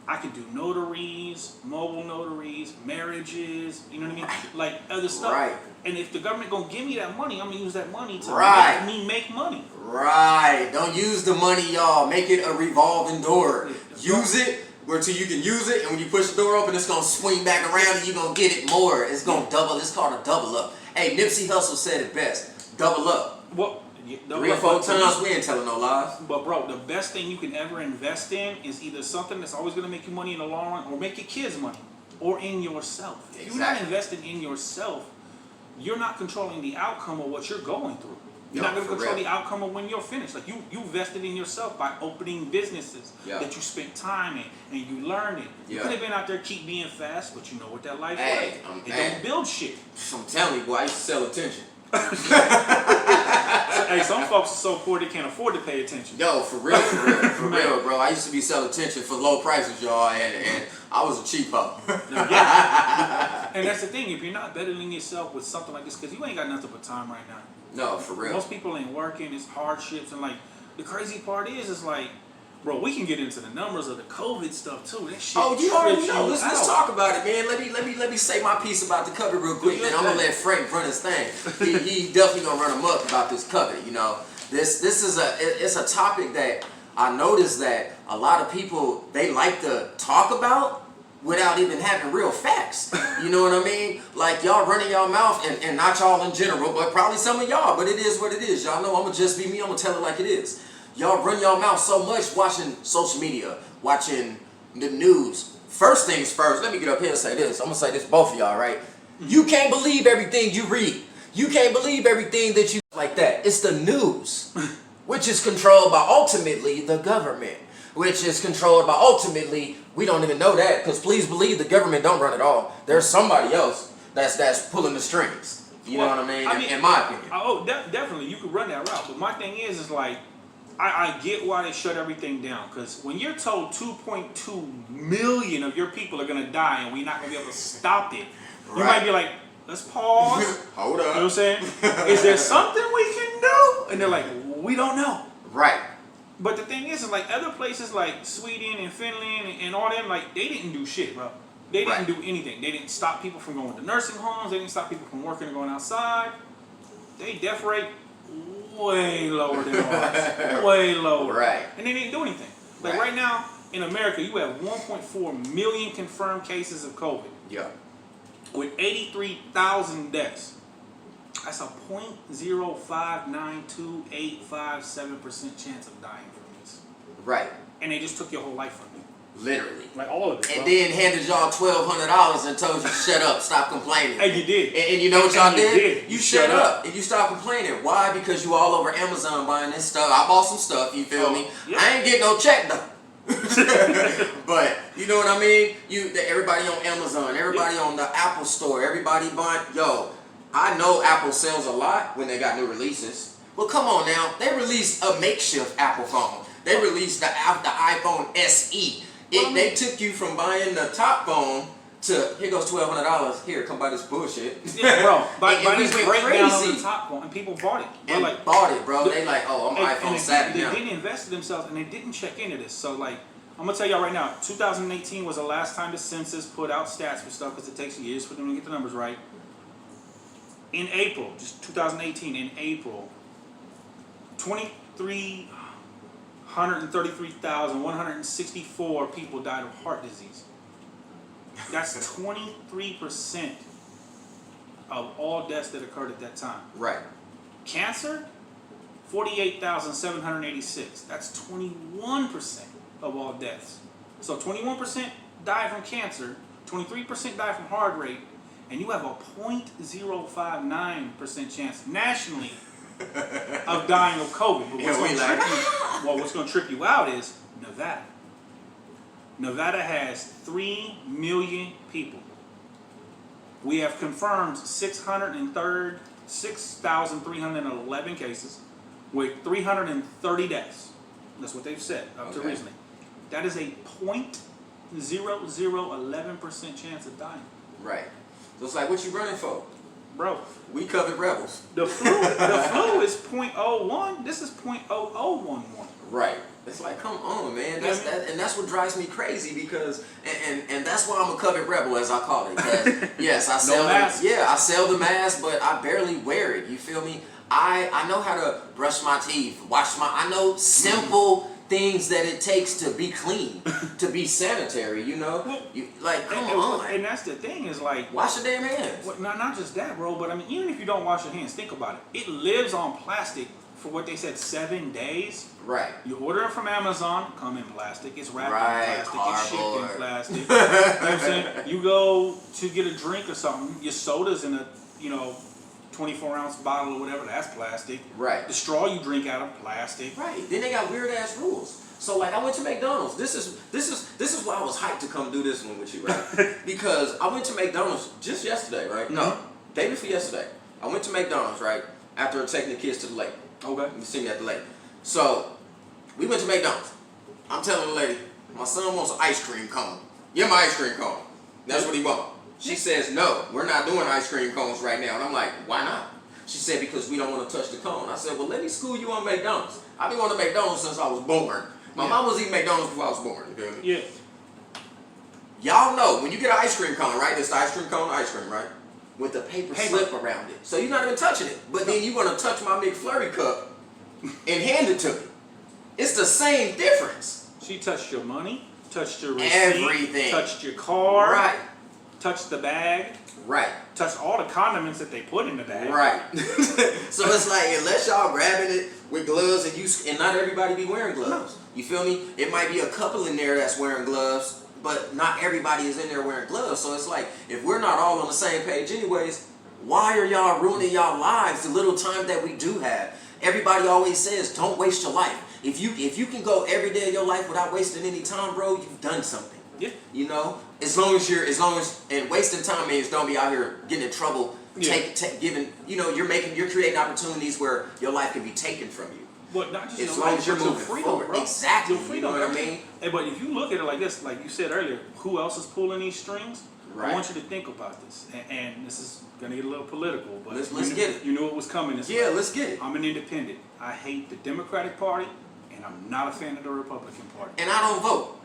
I can do notaries, mobile notaries, marriages, you know what I mean? Like other stuff. Right. And if the government gonna give me that money, I'm gonna use that money to Right. make me make money. Right. Don't use the money, y'all. Make it a revolving door. Use it until you can use it, and when you push the door open, it's gonna swing back around, and you're gonna get it more. It's gonna double. It's called a double up. Hey, Nipsey Hussle said it best. Double up. Well, 3 or 4 times. We ain't telling no lies. But bro, the best thing you can ever invest in is either something that's always gonna make you money in the long run, or make your kids money, or in yourself. If you're not Exactly. investing in yourself, you're not controlling the outcome of what you're going through. You're No, not going to for control real. the outcome of when you're finished. Like you invested in yourself by opening businesses Yeah. that you spent time in and you learned it. You Yeah. could have been out there keep being fast, but you know what that life Hey, was. It hey. don't build shit. I'm telling you, boy, I used to sell attention. Hey, some folks are so poor they can't afford to pay attention. Yo, for real, for real, bro. I used to be selling attention for low prices, y'all, and I was a cheapo. And that's the thing. If you're not bettering yourself with something like this, because you ain't got nothing but time right now. No, for real. Most people ain't working. It's hardships, and like the crazy part is like, bro, we can get into the numbers of the COVID stuff too. That shit. Oh, you already trips know. you Let's out. talk about it, man. Let me say my piece about the cover real quick, then I'm gonna let Frank run his thing. He definitely gonna run amok about this cover. You know, this is it's a topic that I noticed that a lot of people they like to talk about without even having real facts. You know what I mean? Like y'all running y'all mouth, and not y'all in general, but probably some of y'all. But it is what it is. Y'all know I'm gonna just be me. I'm gonna tell it like it is. Y'all run y'all mouth so much watching social media, watching the news. First things first, let me get up here and say this. I'm gonna say this both of y'all, right? You can't believe everything you read. You can't believe everything that you like that. It's the news, which is controlled by ultimately the government, which is controlled by ultimately, we don't even know that, because please believe the government don't run it all. There's somebody else that's pulling the strings. You know what I mean? In my opinion. Oh, definitely, you could run that route. But my thing is like, I get why they shut everything down. Because when you're told 2.2 million of your people are going to die and we're not going to be able to stop it, you might be like, let's pause. Hold You know up. what I'm saying? Is there something we can do? And they're like, we don't know. Right. But the thing is like other places like Sweden and Finland and all them, like, they didn't do shit, bro. They didn't do anything. They didn't stop people from going to nursing homes. They didn't stop people from working and going outside. They death rate way lower than ours. Way lower. Right. And they didn't do anything. Like right now in America, you have 1.4 million confirmed cases of COVID Yeah. with 83,000 deaths. That's a 0.0592857% chance of dying from this. Right. And they just took your whole life from you. Literally. Like all of it. And bro. then handed y'all $1,200 and told you shut up, stop complaining. And you did. And you know what y'all And you did? did. You shut up and you stopped complaining. Why? Because you all over Amazon buying this stuff. I bought some stuff, you feel me? Yeah. I ain't getting no check though. But you know what I mean? Everybody on Amazon, everybody on the Apple store, everybody buying. Yo, I know Apple sells a lot when they got new releases. But come on now, they released a makeshift Apple phone. They released the iPhone SE. They took you from buying the top phone to here goes $1,200. Here, come buy this bullshit. Yeah, bro. Buy And this we went breakdown on crazy. the top one, and people bought it. Bro, And like, bought it, bro. They like, oh, I'm iPhone savvy they now. didn't invest in themselves, and they didn't check into this. So, like, I'm gonna tell y'all right now, 2018 was the last time the census put out stats for stuff because it takes years for them to get the numbers right. In April, just 2018, in April, 133,164 people died of heart disease. That's 23% of all deaths that occurred at that time. Right. Cancer, 48,786. That's 21% of all deaths. So 21% die from cancer, 23% die from heart rate, and you have a 0.059% chance nationally of dying of COVID. But what's going to trip you out is Nevada. Nevada has 3 million people. We have confirmed 6,311 cases with 330 deaths. That's what they've said up to recently. That is a 0.0011% chance of dying. Right. So it's like, what you running for? Bro, We covered rebels. the flu is 0.01. This is 0.0011. Right. It's like, come on, man. And that's what drives me crazy because, and that's why I'm a covered rebel, as I call it. Because yes, I sell I sell the mask, but I barely wear it. You feel me? I know how to brush my teeth, I know simple things that it takes to be clean, to be sanitary. You know, come on. And that's the thing is like, wash your damn hands. Not just that, bro. But I mean, even if you don't wash your hands, think about it. It lives on plastic for what they said 7 days. Right. You order it from Amazon, come in plastic. It's wrapped in plastic. It's shipped in plastic. You know what I'm saying? You go to get a drink or something. Your soda's in a 24-ounce bottle or whatever. That's plastic. Right. The straw you drink out of plastic. Right. Then they got weird ass rules. So like I went to McDonald's. This is why I was hyped to come do this one with you, right? Because I went to McDonald's just yesterday, right? No, day before yesterday. I went to McDonald's, right? After taking the kids to the lake. Okay. You see me at the lake. So we went to McDonald's. I'm telling the lady, my son wants an ice cream cone. Give him an ice cream cone. That's what he wants. She says, no, we're not doing ice cream cones right now. And I'm like, why not? She said, because we don't want to touch the cone. I said, well, let me school you on McDonald's. I've been going to McDonald's since I was born. My mom was eating McDonald's before I was born. You feel me? Yeah. Y'all know, when you get an ice cream cone, right? It's the ice cream cone, ice cream, right? With the paper slip around it. So you're not even touching it. But then you want to touch my McFlurry cup and hand it to me. It's the same difference. She touched your money, touched your receipt, Everything. touched your car, Right. touched the bag, Right. touched all the condiments that they put in the bag. Right. So it's like, unless y'all grabbing it with gloves and not everybody be wearing gloves. You feel me? It might be a couple in there that's wearing gloves, but not everybody is in there wearing gloves. So it's like, if we're not all on the same page anyways, why are y'all ruining y'all lives the little time that we do have? Everybody always says, don't waste your life. If you can go every day of your life without wasting any time, bro, you've done something. Yeah. You know, as long as and wasting time means don't be out here getting in trouble, giving, you're creating opportunities where your life can be taken from you. But not just As your long life, as you're but your moving freedom, forward. bro. Exactly. Your freedom, you know what I mean? Hey, but if you look at it like this, like you said earlier, who else is pulling these strings? Right. I want you to think about this, and this is gonna get a little political, but Let's get it. You knew it was coming. This Yeah, way. let's get it. I'm an independent. I hate the Democratic Party, and I'm not a fan of the Republican Party. And I don't vote.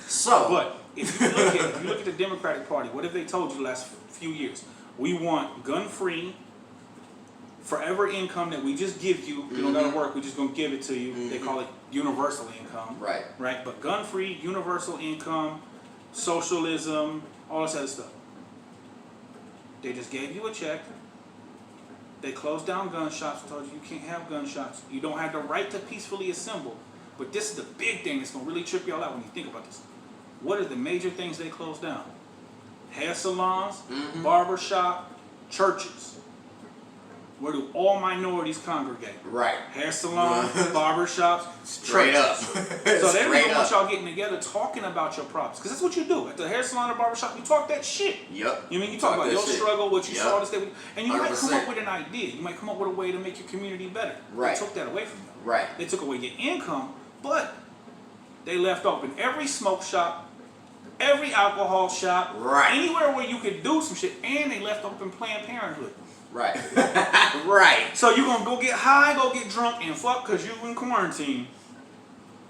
So. But if you look at the Democratic Party, what have they told you the last few years? We want gun-free, forever income that we just give you. You don't gotta work. We're just gonna give it to you. They call it universal income. Right. Right. But gun-free, universal income, socialism, all this other stuff. They just gave you a check. They closed down gun shops and told you can't have gun shops. You don't have the right to peacefully assemble. But this is the big thing that's gonna really trip y'all out when you think about this. what are the major things they closed down? Hair salons, Mhm. barber shop, churches. Where do all minorities congregate? Right. Hair salons, barber shops, Straight up. churches. So they Straight don't want up. y'all getting together talking about your problems. Because that's what you do. At the hair salon or barber shop, you talk that shit. Yep. You mean you talk about that your shit. struggle, what you Yep. saw this day, and you might come 100%. up with an idea. You might come up with a way to make your community better. Right. They took that away from you. Right. They took away your income, but they left open every smoke shop, every alcohol shop, Right. anywhere where you could do some shit, and they left open Planned Parenthood. Right. Right. So you're gonna go get high, go get drunk, and fuck because you in quarantine.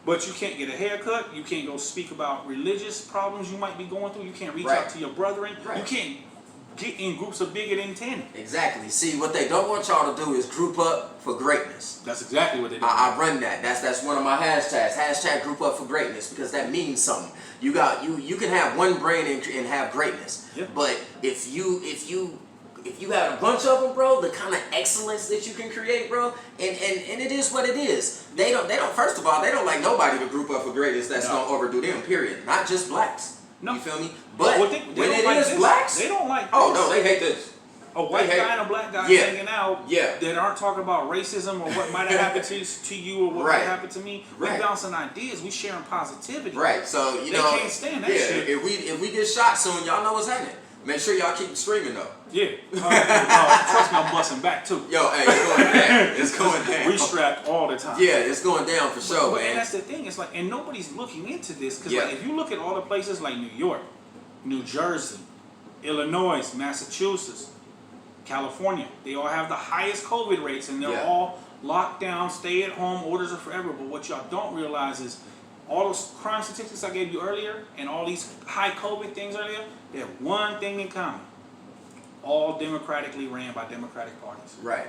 But you can't get a haircut. You can't go speak about religious problems you might be going through. You can't reach Right. out to your brethren. Right. You can't get in groups of bigger than 10. Exactly. See, what they don't want y'all to do is group up for greatness. That's exactly what they do. I run that. That's one of my hashtags. Hashtag group up for greatness, because that means something. You can have one brain and have greatness. Yeah. But if you have a bunch of them, bro, the kind of excellence that you can create, bro, and it is what it is. They don't first of all, they don't like nobody to group up for greatness that's No. gonna overdo them, period. Not just blacks. No. You feel me? But Well, when don't it like is this. blacks, They don't like oh this. no, they hate this. A white They hate- guy and a black guy Yeah. hanging out Yeah. that aren't talking about racism or what might have happened to you or what Right. might happen to me. We Right. bouncing ideas. We sharing positivity. Right. So They know, can't stand that yeah, shit. If we get shot soon, y'all know what's happening. Make sure y'all keep screaming though. Yeah. Trust me, I'm busting back too. Yo, hey, it's going down. It's going down. We strapped all the time. Yeah, it's going down for sure, But and man. that's the thing. It's like, and nobody's looking into this because Yeah. like, if you look at all the places like New York, New Jersey, Illinois, Massachusetts, California, they all have the highest COVID rates, and they're Yeah. all locked down, stay at home, orders are forever. But what y'all don't realize is all those crime statistics I gave you earlier and all these high COVID things earlier, they have one thing in common: all democratically ran by Democratic parties. Right.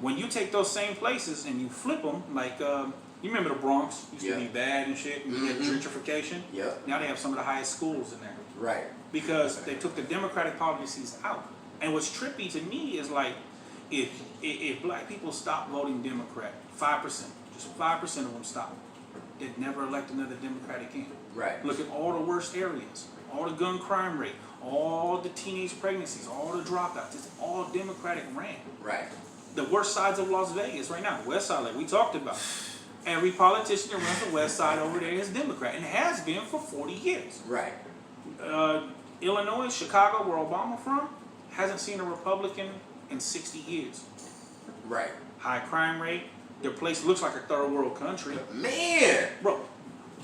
When you take those same places and you flip them, like you remember the Bronx used Yeah. to be bad and shit, and we had Mhm. gentrification. Yep. Now they have some of the highest schools in there Right. because they took the Democratic policies out. And what's trippy to me is like, if black people stop voting Democrat, 5%, just 5% of them stop, they'd never elect another Democrat again. Right. Look at all the worst areas, all the gun crime rate, all the teenage pregnancies, all the dropouts. It's all Democratic ran. Right. The worst sides of Las Vegas right now, the West Side, like we talked about. Every politician that runs the West Side over there is Democrat, and has been for 40 years. Right. Illinois, Chicago, where Obama from, hasn't seen a Republican in 60 years. Right. High crime rate. Their place looks like a third world country. Man. Bro,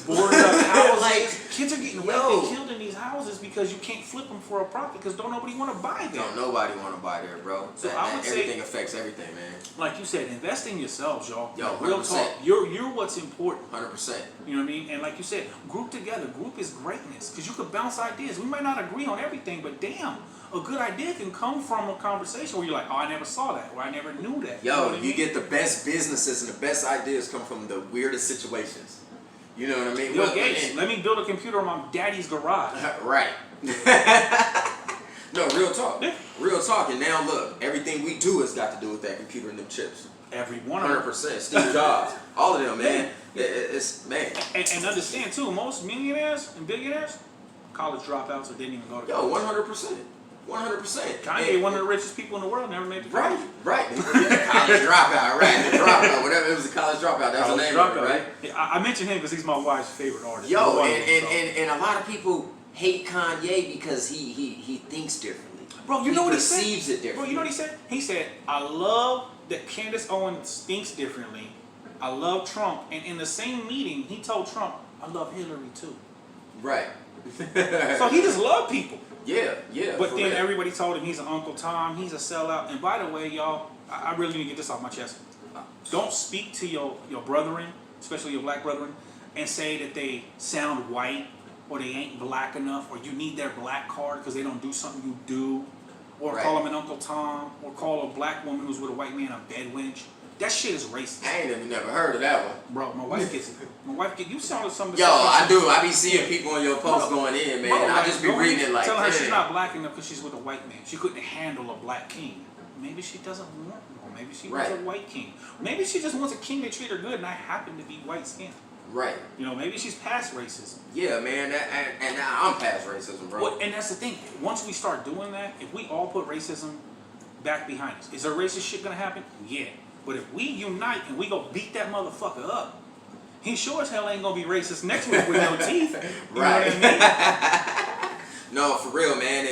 boarded up houses. Like, Kids are getting raped yo. and killed in these houses because you can't flip them for a profit because don't nobody want to buy them. Don't nobody want to buy there, bro. So I would say- everything affects everything, man. Like you said, invest in yourselves, y'all. Yo, Like, real 100%. talk. You're what's important. 100%. You know what I mean? And like you said, group together. Group is greatness because you could bounce ideas. We might not agree on everything, but damn, a good idea can come from a conversation where you're like, oh, I never saw that, or I never knew that. Yo, know what I you mean? get the best businesses and the best ideas come from the weirdest situations. You know what I mean? Bill Well, Gates, and- let me build a computer in my daddy's garage. Right. No, real talk. Yeah. Real talk. And now look, everything we do has got to do with that computer and them chips. Every one of them. 100%. Steve Jobs. All of them, man. It's, man. And understand too, most millionaires and billionaires, college dropouts or didn't even go to Yo, college. 100%. 100%. Kanye, And- one of the richest people in the world, never made the Right, college. right. Yeah, college dropout, right? The dropout, whatever. It was a college dropout. That's the College name of it, dropout. right? Yeah, I mentioned him because he's my wife's favorite artist. Yo, He's one of them, so. and a lot of people hate Kanye because he thinks differently. Bro, you know what he perceives said? it differently. Bro, you know what he said? He said, I love that Candace Owens thinks differently. I love Trump. And in the same meeting, he told Trump, I love Hillary too. Right. So he just loved people. Yeah, yeah. But for then real. everybody told him he's an Uncle Tom, he's a sellout. And by the way, y'all, I really need to get this off my chest. Don't speak to your brethren, especially your black brethren, and say that they sound white or they ain't black enough or you need their black card because they don't do something you do. Or Right. call them an Uncle Tom, or call a black woman who's with a white man a bed wench. That shit is racist. I ain't never heard of that one. Bro, my wife gets it. You saw some of the Yo, stuff I do. I be seeing people on your posts Bro, going in, man. Bro, and I just be going reading it like, telling her she's damn. not black enough because she's with a white man. She couldn't handle a black king. Maybe she doesn't want one. Maybe she wants a Right. white king. Maybe she just wants a king to treat her good, and I happen to be white skinned. Right. You know, maybe she's past racism. Yeah, man. And now I'm past racism, bro. Well, and that's the thing. Once we start doing that, if we all put racism back behind us, is there racist shit gonna happen? Yeah. But if we unite and we go beat that motherfucker up, he sure as hell ain't gonna be racist next week with no teeth. You Right. know what I mean? No, for real, man.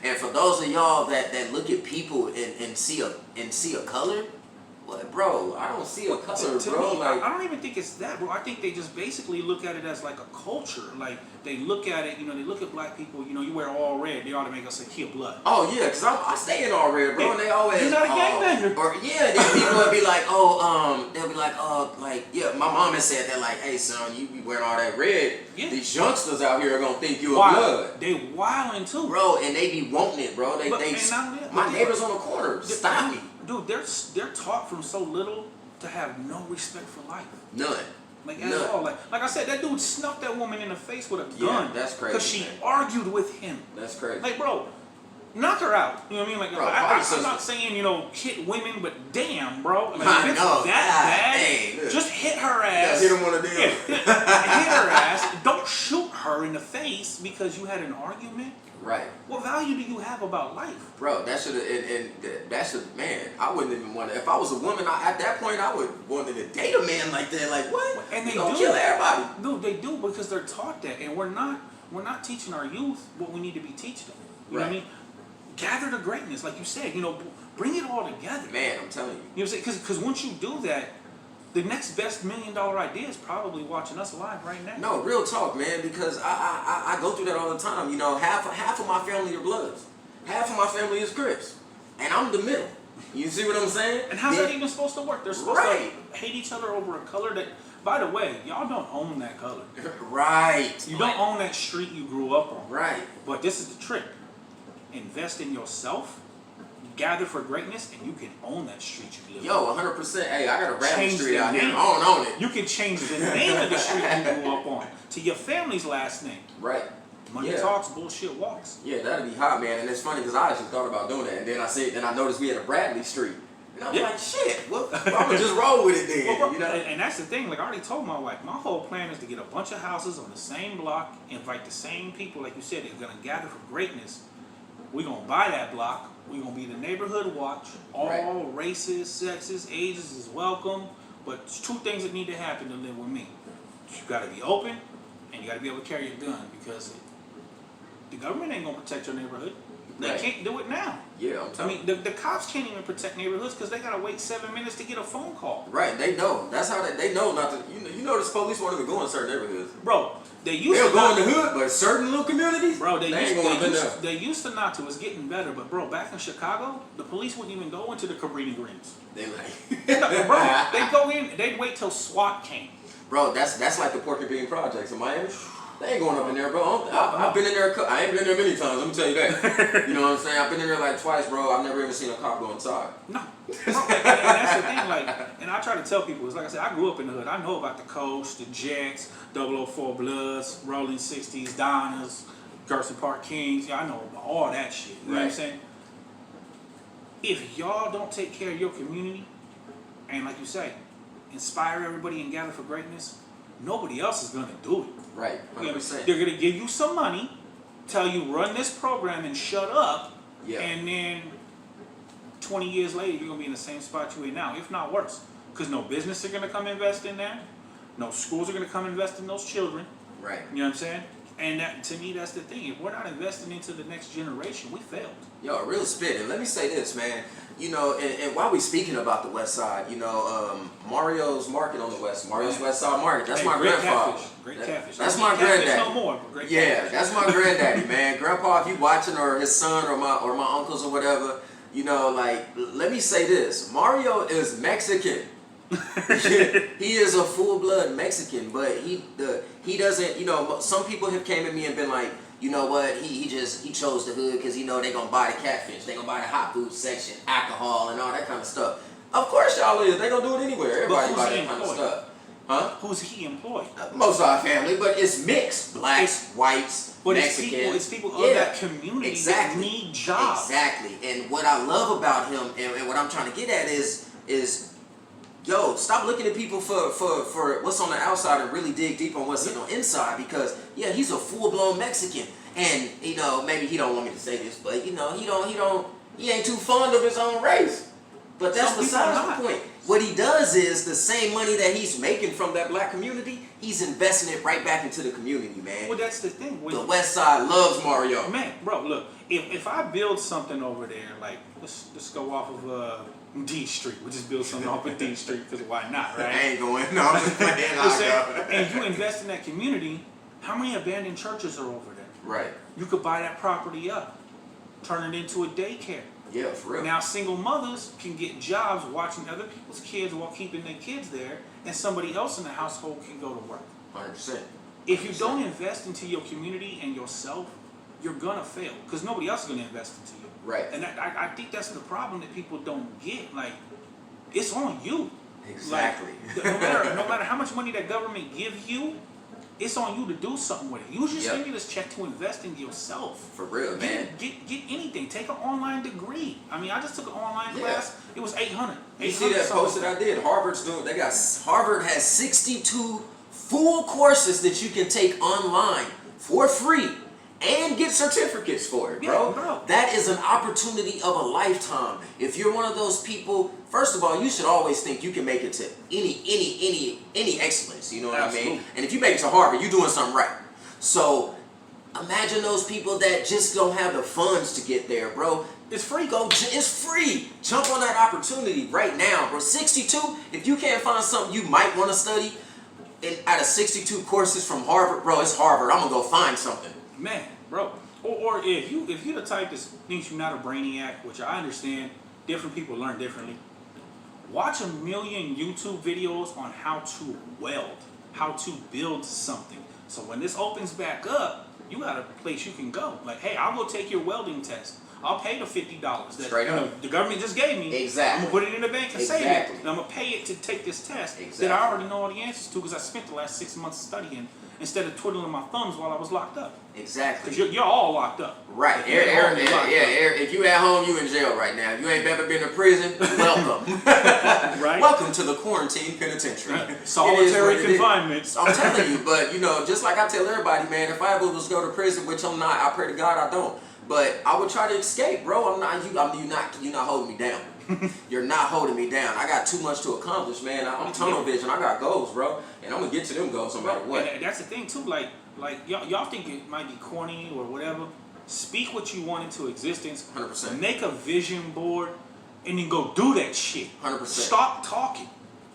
And for those of y'all that look at people and see a color, what, bro? I don't see a color, To bro. me, Like, I don't even think it's that, bro. I think they just basically look at it as like a culture. Like they look at it, you know, they look at black people. You know, you wear all red, they ought to make us say, "Here, blood." oh yeah, cause I stay in all red, bro. Yeah. And they always You're not a gangbanger. or yeah, then people would be like, they'll be like, like yeah. My mom has said that, like, hey son, you be wearing all that red. Yeah. These youngsters out here are gonna think you a Wild. blood, They wildin' too, bro, and they be wanting it, bro. But- and not only that, my but- neighbors on the corner stop me. Dude, they're taught from so little to have no respect for life. None. Like at None. all. Like I said, that dude snuffed that woman in the face with a Yeah, gun. that's crazy, Because she man. argued with him. That's crazy. Like, bro, knock her out. You know what I mean? Like, Bro, I'm not saying, you know, hit women, but damn, bro. Like, I if it's know. that God, bad, dang, look. just hit her Yeah, ass. hit him one of them. Yeah, hit her ass. Don't shoot her in the face because you had an argument. Right. What value do you have about life? Bro, that should have, and that should, man, I wouldn't even want to, if I was a woman, at that point, I would want to date a man like that. Like, what? And they You gonna do. kill everybody. Dude, they do because they're taught that, and we're not teaching our youth what we need to be teaching them. You know what I Right. mean? Gather the greatness, like you said. You know, bring it all together. Man, I'm telling you. You know what I'm saying? Because once you do that, the next best $1 million idea is probably watching us live right now. No, real talk, man, because I go through that all the time. You know, half of my family are Bloods. Half of my family is Crips. And I'm the middle. You see what I'm saying? And how's Then- that even supposed to work? They're supposed Right. to hate each other over a color that, by the way, y'all don't own that color. Right. You don't own that street you grew up on. Right. But this is the trick. Invest in yourself, gather for greatness, and you can own that street you live Yo, 100%. Hey, I got a Bradley Change Street the out here. name. I don't own it. on. You can change the name of the street you grew up on to your family's last name. Right. Money Yeah. talks, bullshit walks. Yeah, that'd be hot, man. And it's funny because I actually thought about doing that. And then I noticed we had a Bradley Street. And I was Yeah. like, shit, well, I'm going to just roll with it then. Well, bro, you know? and that's the thing. Like I already told my wife, my whole plan is to get a bunch of houses on the same block, invite the same people, like you said, they're gonna gather for greatness. We're gonna buy that block. We're gonna be the neighborhood watch. All Right. races, sexes, ages is welcome. But there's two things that need to happen to live with me. You gotta be open, and you gotta be able to carry a gun because the government ain't gonna protect your neighborhood. They Right. can't do it now. Yeah, I'm I telling you. mean, the cops can't even protect neighborhoods because they gotta wait 7 minutes to get a phone call. Right, they know. That's how they know not to. You know, the police won't even go in certain neighborhoods. Bro, they used They'll to go not, in the hood, but certain little communities, bro, they ain't used, going up in there. they used to not to. It's getting better, but bro, back in Chicago, the police wouldn't even go into the Cabrini Greens. They like, Bro, they'd go in, they'd wait till SWAT came. bro, that's like the Porky Bean Projects in Miami. They ain't going up in there, bro. I've been in there. I ain't been in there many times. Let me tell you that. You know what I'm saying? I've been in there like twice, bro. I've never even seen a cop go inside. No. Bro, and that's the thing, like, and I try to tell people, it's like I said, I grew up in the hood. I know about the Coast, the Jets, 004 Bloods, Rolling 60s, Donnas, Gerson Park Kings. Yeah, I know about all that shit. You know what I'm Right. saying? If y'all don't take care of your community, and like you say, inspire everybody and gather for greatness, nobody else is gonna do it. Right, You know, 100%. they're gonna give you some money, tell you run this program and shut up, Yeah. and then 20 years later you're gonna be in the same spot you in now, if not worse. Because no business are gonna come invest in that, no schools are gonna come invest in those children. Right. You know what I'm saying? And that, to me, that's the thing. If we're not investing into the next generation, we failed. Yo, real spit. And let me say this, man. You know, and while we speaking about the West Side, you know, Mario's Market on the West, Mario's Yeah. West Side Market. That's Hey, my great grandfather. catfish. Great catfish. That's Don't my eat catfish granddaddy. No more, but great Yeah, catfish. that's my granddaddy, man. Grandpa, if you watching, or his son, or my uncles or whatever, you know, like, let me say this: Mario is Mexican. He is a full-blood Mexican, but he doesn't. You know, some people have came at me and been like, you know what? He chose the hood because they gonna buy the catfish, they gonna buy the hot food section, alcohol, and all that kind of stuff. Of course, y'all is. They gonna do it anywhere. Everybody who's buy he that kind of employed? stuff, huh? Who's he employed? Most of our family, but it's mixed. Blacks, whites, But Mexicans. it's people of that community that need jobs. Exactly. And what I love about him and what I'm trying to get at is Yo, stop looking at people for what's on the outside and really dig deep on what's on the inside, because yeah, he's a full-blown Mexican, and you know, maybe he don't want me to say this, but you know, he ain't too fond of his own race. But that's Some people besides are the not. point. What he does is the same money that he's making from that black community, he's investing it right back into the community, man. Well, that's the thing. The West Side loves Mario. Man, bro, look, if I build something over there, like let's go off of D Street, we'll just build something off of D Street because why not, right? I ain't going. No, I'm just playing. And you invest in that community, how many abandoned churches are over there? Right. You could buy that property up, turn it into a daycare. Yeah, for real. Now single mothers can get jobs watching other people's kids while keeping their kids there, and somebody else in the household can go to work. 100%. If you don't invest into your community and yourself, you're gonna fail because nobody else is gonna invest into you. Right. And I think that's the problem that people don't get. Like, it's on you. Exactly. Like, no matter how much money that government gives you, it's on you to do something with it. Use your stimulus check to invest in yourself. For real, man. Get anything. Take an online degree. I mean, I just took an online class. It was $800. You see that post that I did? Harvard has 62 full courses that you can take online for free and get certificates for it, bro. Yeah, bro. That is an opportunity of a lifetime. If you're one of those people, first of all, you should always think you can make it to any excellence. You know what Absolutely. I mean? And if you make it to Harvard, you're doing something right. So imagine those people that just don't have the funds to get there, bro. It's free. It's free. Jump on that opportunity right now, bro. 62. If you can't find something you might want to study, out of 62 courses from Harvard, bro, it's Harvard. I'm gonna go find something. Man, bro. Or if you're the type that thinks you're not a brainiac, which I understand, different people learn differently. Watch a million YouTube videos on how to weld, how to build something. So when this opens back up, you got a place you can go. Like, hey, I'll go take your welding test. I'll pay the $50 that Straight up. the government just gave me. Exactly. I'm gonna put it in the bank and save it. Exactly. And I'm gonna pay it to take this test Exactly. that I already know all the answers to because I spent the last 6 months studying instead of twiddling my thumbs while I was locked up. Exactly. Because you're all locked up. Right. You're all locked up. If you at home, you in jail right now. If you ain't ever been to prison, welcome. Right. Welcome to the quarantine penitentiary. It is what Solitary it is. confinement. I'm telling you, but you know, just like I tell everybody, man, if I ever was to go to prison, which I'm not, I pray to God I don't. But I would try to escape, bro. You're not holding me down. You're not holding me down. I got too much to accomplish, man. I'm tunnel vision. I got goals, bro, and I'm gonna get to them goals no matter what. And that's the thing too. Like y'all think it might be corny or whatever. Speak what you want into existence. 100%. Make a vision board, and then go do that shit. 100%. Stop talking.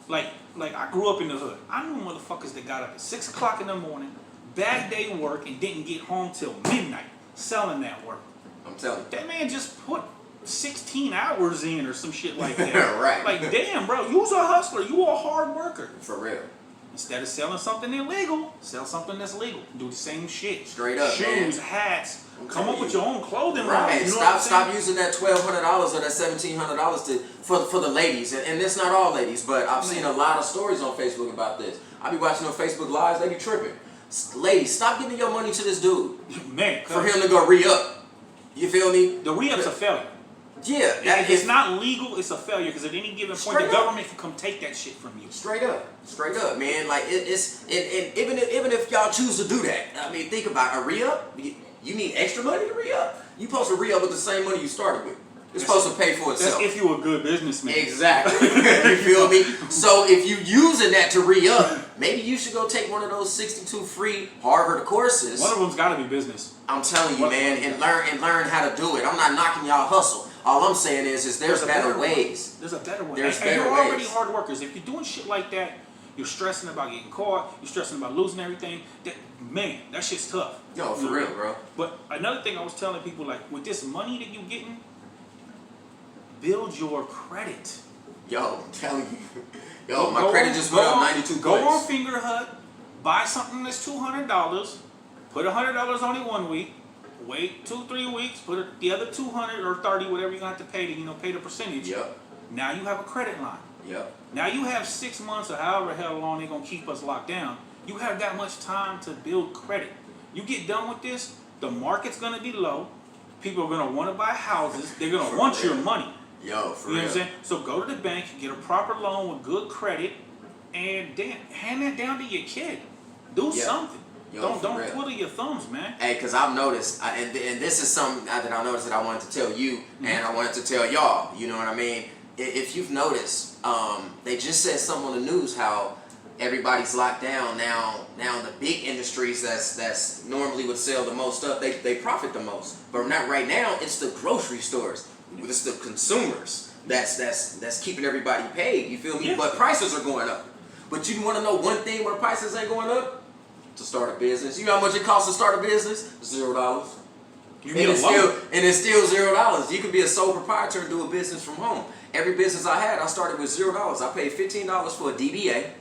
Like I grew up in the hood. I knew motherfuckers that got up at 6 o'clock in the morning, bad day work, and didn't get home till midnight selling that work. I'm telling you. That man just put 16 hours in or some shit like that. Right. Like, damn, bro, you's a hustler. You a hard worker. For real. Instead of selling something illegal, sell something that's legal. Do the same shit. Straight up, Shoes, man. hats. I'm Come telling up with you. your own clothing Right. line. You know what I'm Stop saying? using that $1,200 or that $1,700 for the ladies, and it's not all ladies, but I've seen a lot of stories on Facebook about this. I be watching on Facebook Lives, they be tripping. Ladies, stop giving your money to this dude Man, for him to go re-up. You feel me? the re-up's a failure. Yeah, If it's not legal, it's a failure because at any given point, Straight the up. government can come take that shit from you. Straight up, man. Like and even if y'all choose to do that, I mean, think about a re-up. You need extra money to re-up. You supposed to re-up with the same money you started with. It's supposed to pay for itself. That's if you're a good businessman. Exactly. You feel me? So if you using that to re-up, maybe you should go take one of those 62 free Harvard courses. One of them's got to be business. I'm telling you, man, and learn how to do it. I'm not knocking y'all hustle. All I'm saying is there's better ways. There's a better way. There's and you're better already ways. hard workers. If you're doing shit like that, you're stressing about getting caught. You're stressing about losing everything. That shit's tough. Yo, for real, bro. But another thing I was telling people, like, with this money that you're getting, build your credit. Yo, I'm telling you. Yo, my credit just went up 92 Go on points. Finger Hut, buy something that's $200, put $100 on it 1 week, wait 2-3 weeks, put the other 200 or 30, whatever you're gonna have to pay to, pay the percentage. Yep. Now you have a credit line. Yep. Now you have 6 months or however hell long they're gonna keep us locked down. You have that much time to build credit. You get done with this, the market's gonna be low. People are gonna want to buy houses. They're gonna want your money. Yo, for You know real. what I'm saying? So go to the bank, get a proper loan with good credit, and then hand that down to your kid. Do Yeah. something. Yo, for Don't real. twiddle your thumbs, man. Hey, because I've noticed, and this is something that I noticed that I wanted to tell you, and I wanted to tell y'all, you know what I mean? If you've noticed, they just said something on the news how everybody's locked down now. Now the big industries that's normally would sell the most stuff, they profit the most. But not right now, it's the grocery stores. It's the consumers that's keeping everybody paid, you feel me? Yeah. But prices are going up. But you want to know one thing where prices ain't going up? To start a business. You know how much it costs to start a business? $0. You And need a it's loan. still $0. You can be a sole proprietor and do a business from home. Every business I had, I started with $0. I paid $15 for a DBA.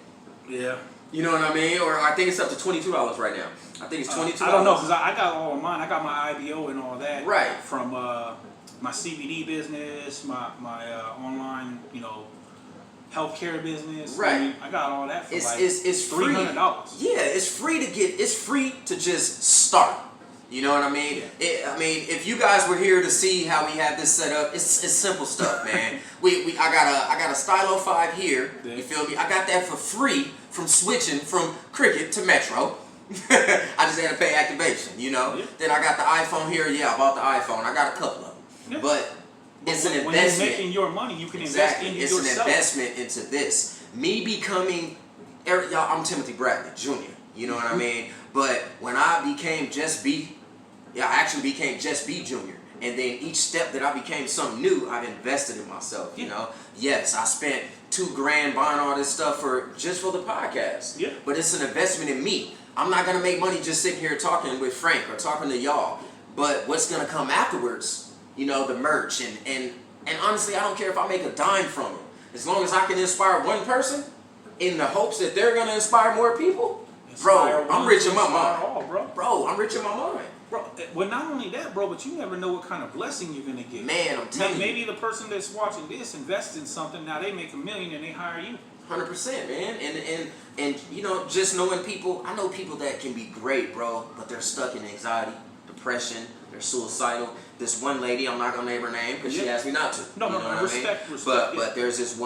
Yeah. You know what I mean? Or I think it's up to $22 right now. I think it's $22. I don't know, because I got all of mine. I got my IBO and all that. Right. From my CBD business, my online, healthcare business. Right. I mean, I got all that for It's free. $300. Yeah, it's free to just start. You know what I mean? Yeah. If you guys were here to see how we have this set up, it's simple stuff, man. I got a Stylo 5 here. Yeah. You feel me? I got that for free from switching from Cricket to Metro. I just had to pay activation, you know. Yeah. Then I got the iPhone here. Yeah, I bought the iPhone. I got a couple of them. Yeah. But it's an When you're investment. making your money, you can Exactly. invest into It's yourself. an investment into this. Me becoming, y'all, I'm Timothy Bradley Jr. You know what I mean? But when I became Just B, I actually became Just B Jr. And then each step that I became something new, I've invested in myself. You know, yes, I spent $2,000 buying all this stuff just for the podcast. Yeah. But it's an investment in me. I'm not gonna make money just sitting here talking with Frank or talking to y'all. But what's gonna come afterwards? You know, the merch and honestly, I don't care if I make a dime from it. As long as I can inspire one person in the hopes that they're gonna inspire more people, bro, I'm rich in my mind. Bro, I'm rich in my mind. Bro, well, not only that, bro, but you never know what kind of blessing you're gonna get. Man, I'm telling you. Maybe the person that's watching this invests in something. Now they make $1 million and they hire you. 100%, man. And you know, just knowing people, I know people that can be great, bro, but they're stuck in anxiety, depression, they're suicidal. This one lady, I'm not gonna name her name because she asked me not to. No, you know what respect, I mean? respect. But there's this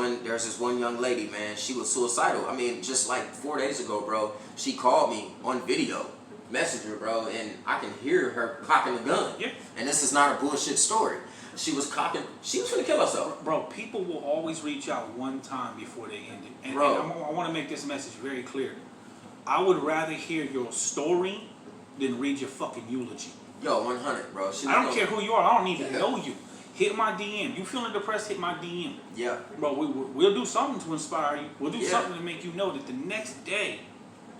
one young lady, man. She was suicidal. I mean, just like 4 days ago, bro, she called me on video, messenger, bro, and I can hear her cocking the gun. Yeah. And this is not a bullshit story. She was gonna kill herself. Bro, people will always reach out one time before they end it. And Bro. I want to make this message very clear. I would rather hear your story than read your fucking eulogy. Yo, 100, bro. I don't care who you are. I don't even Yeah. know you. Hit my DM. You feeling depressed, hit my DM. Yeah. Bro, we'll do something to inspire you. We'll do Yeah. something to make you know that the next day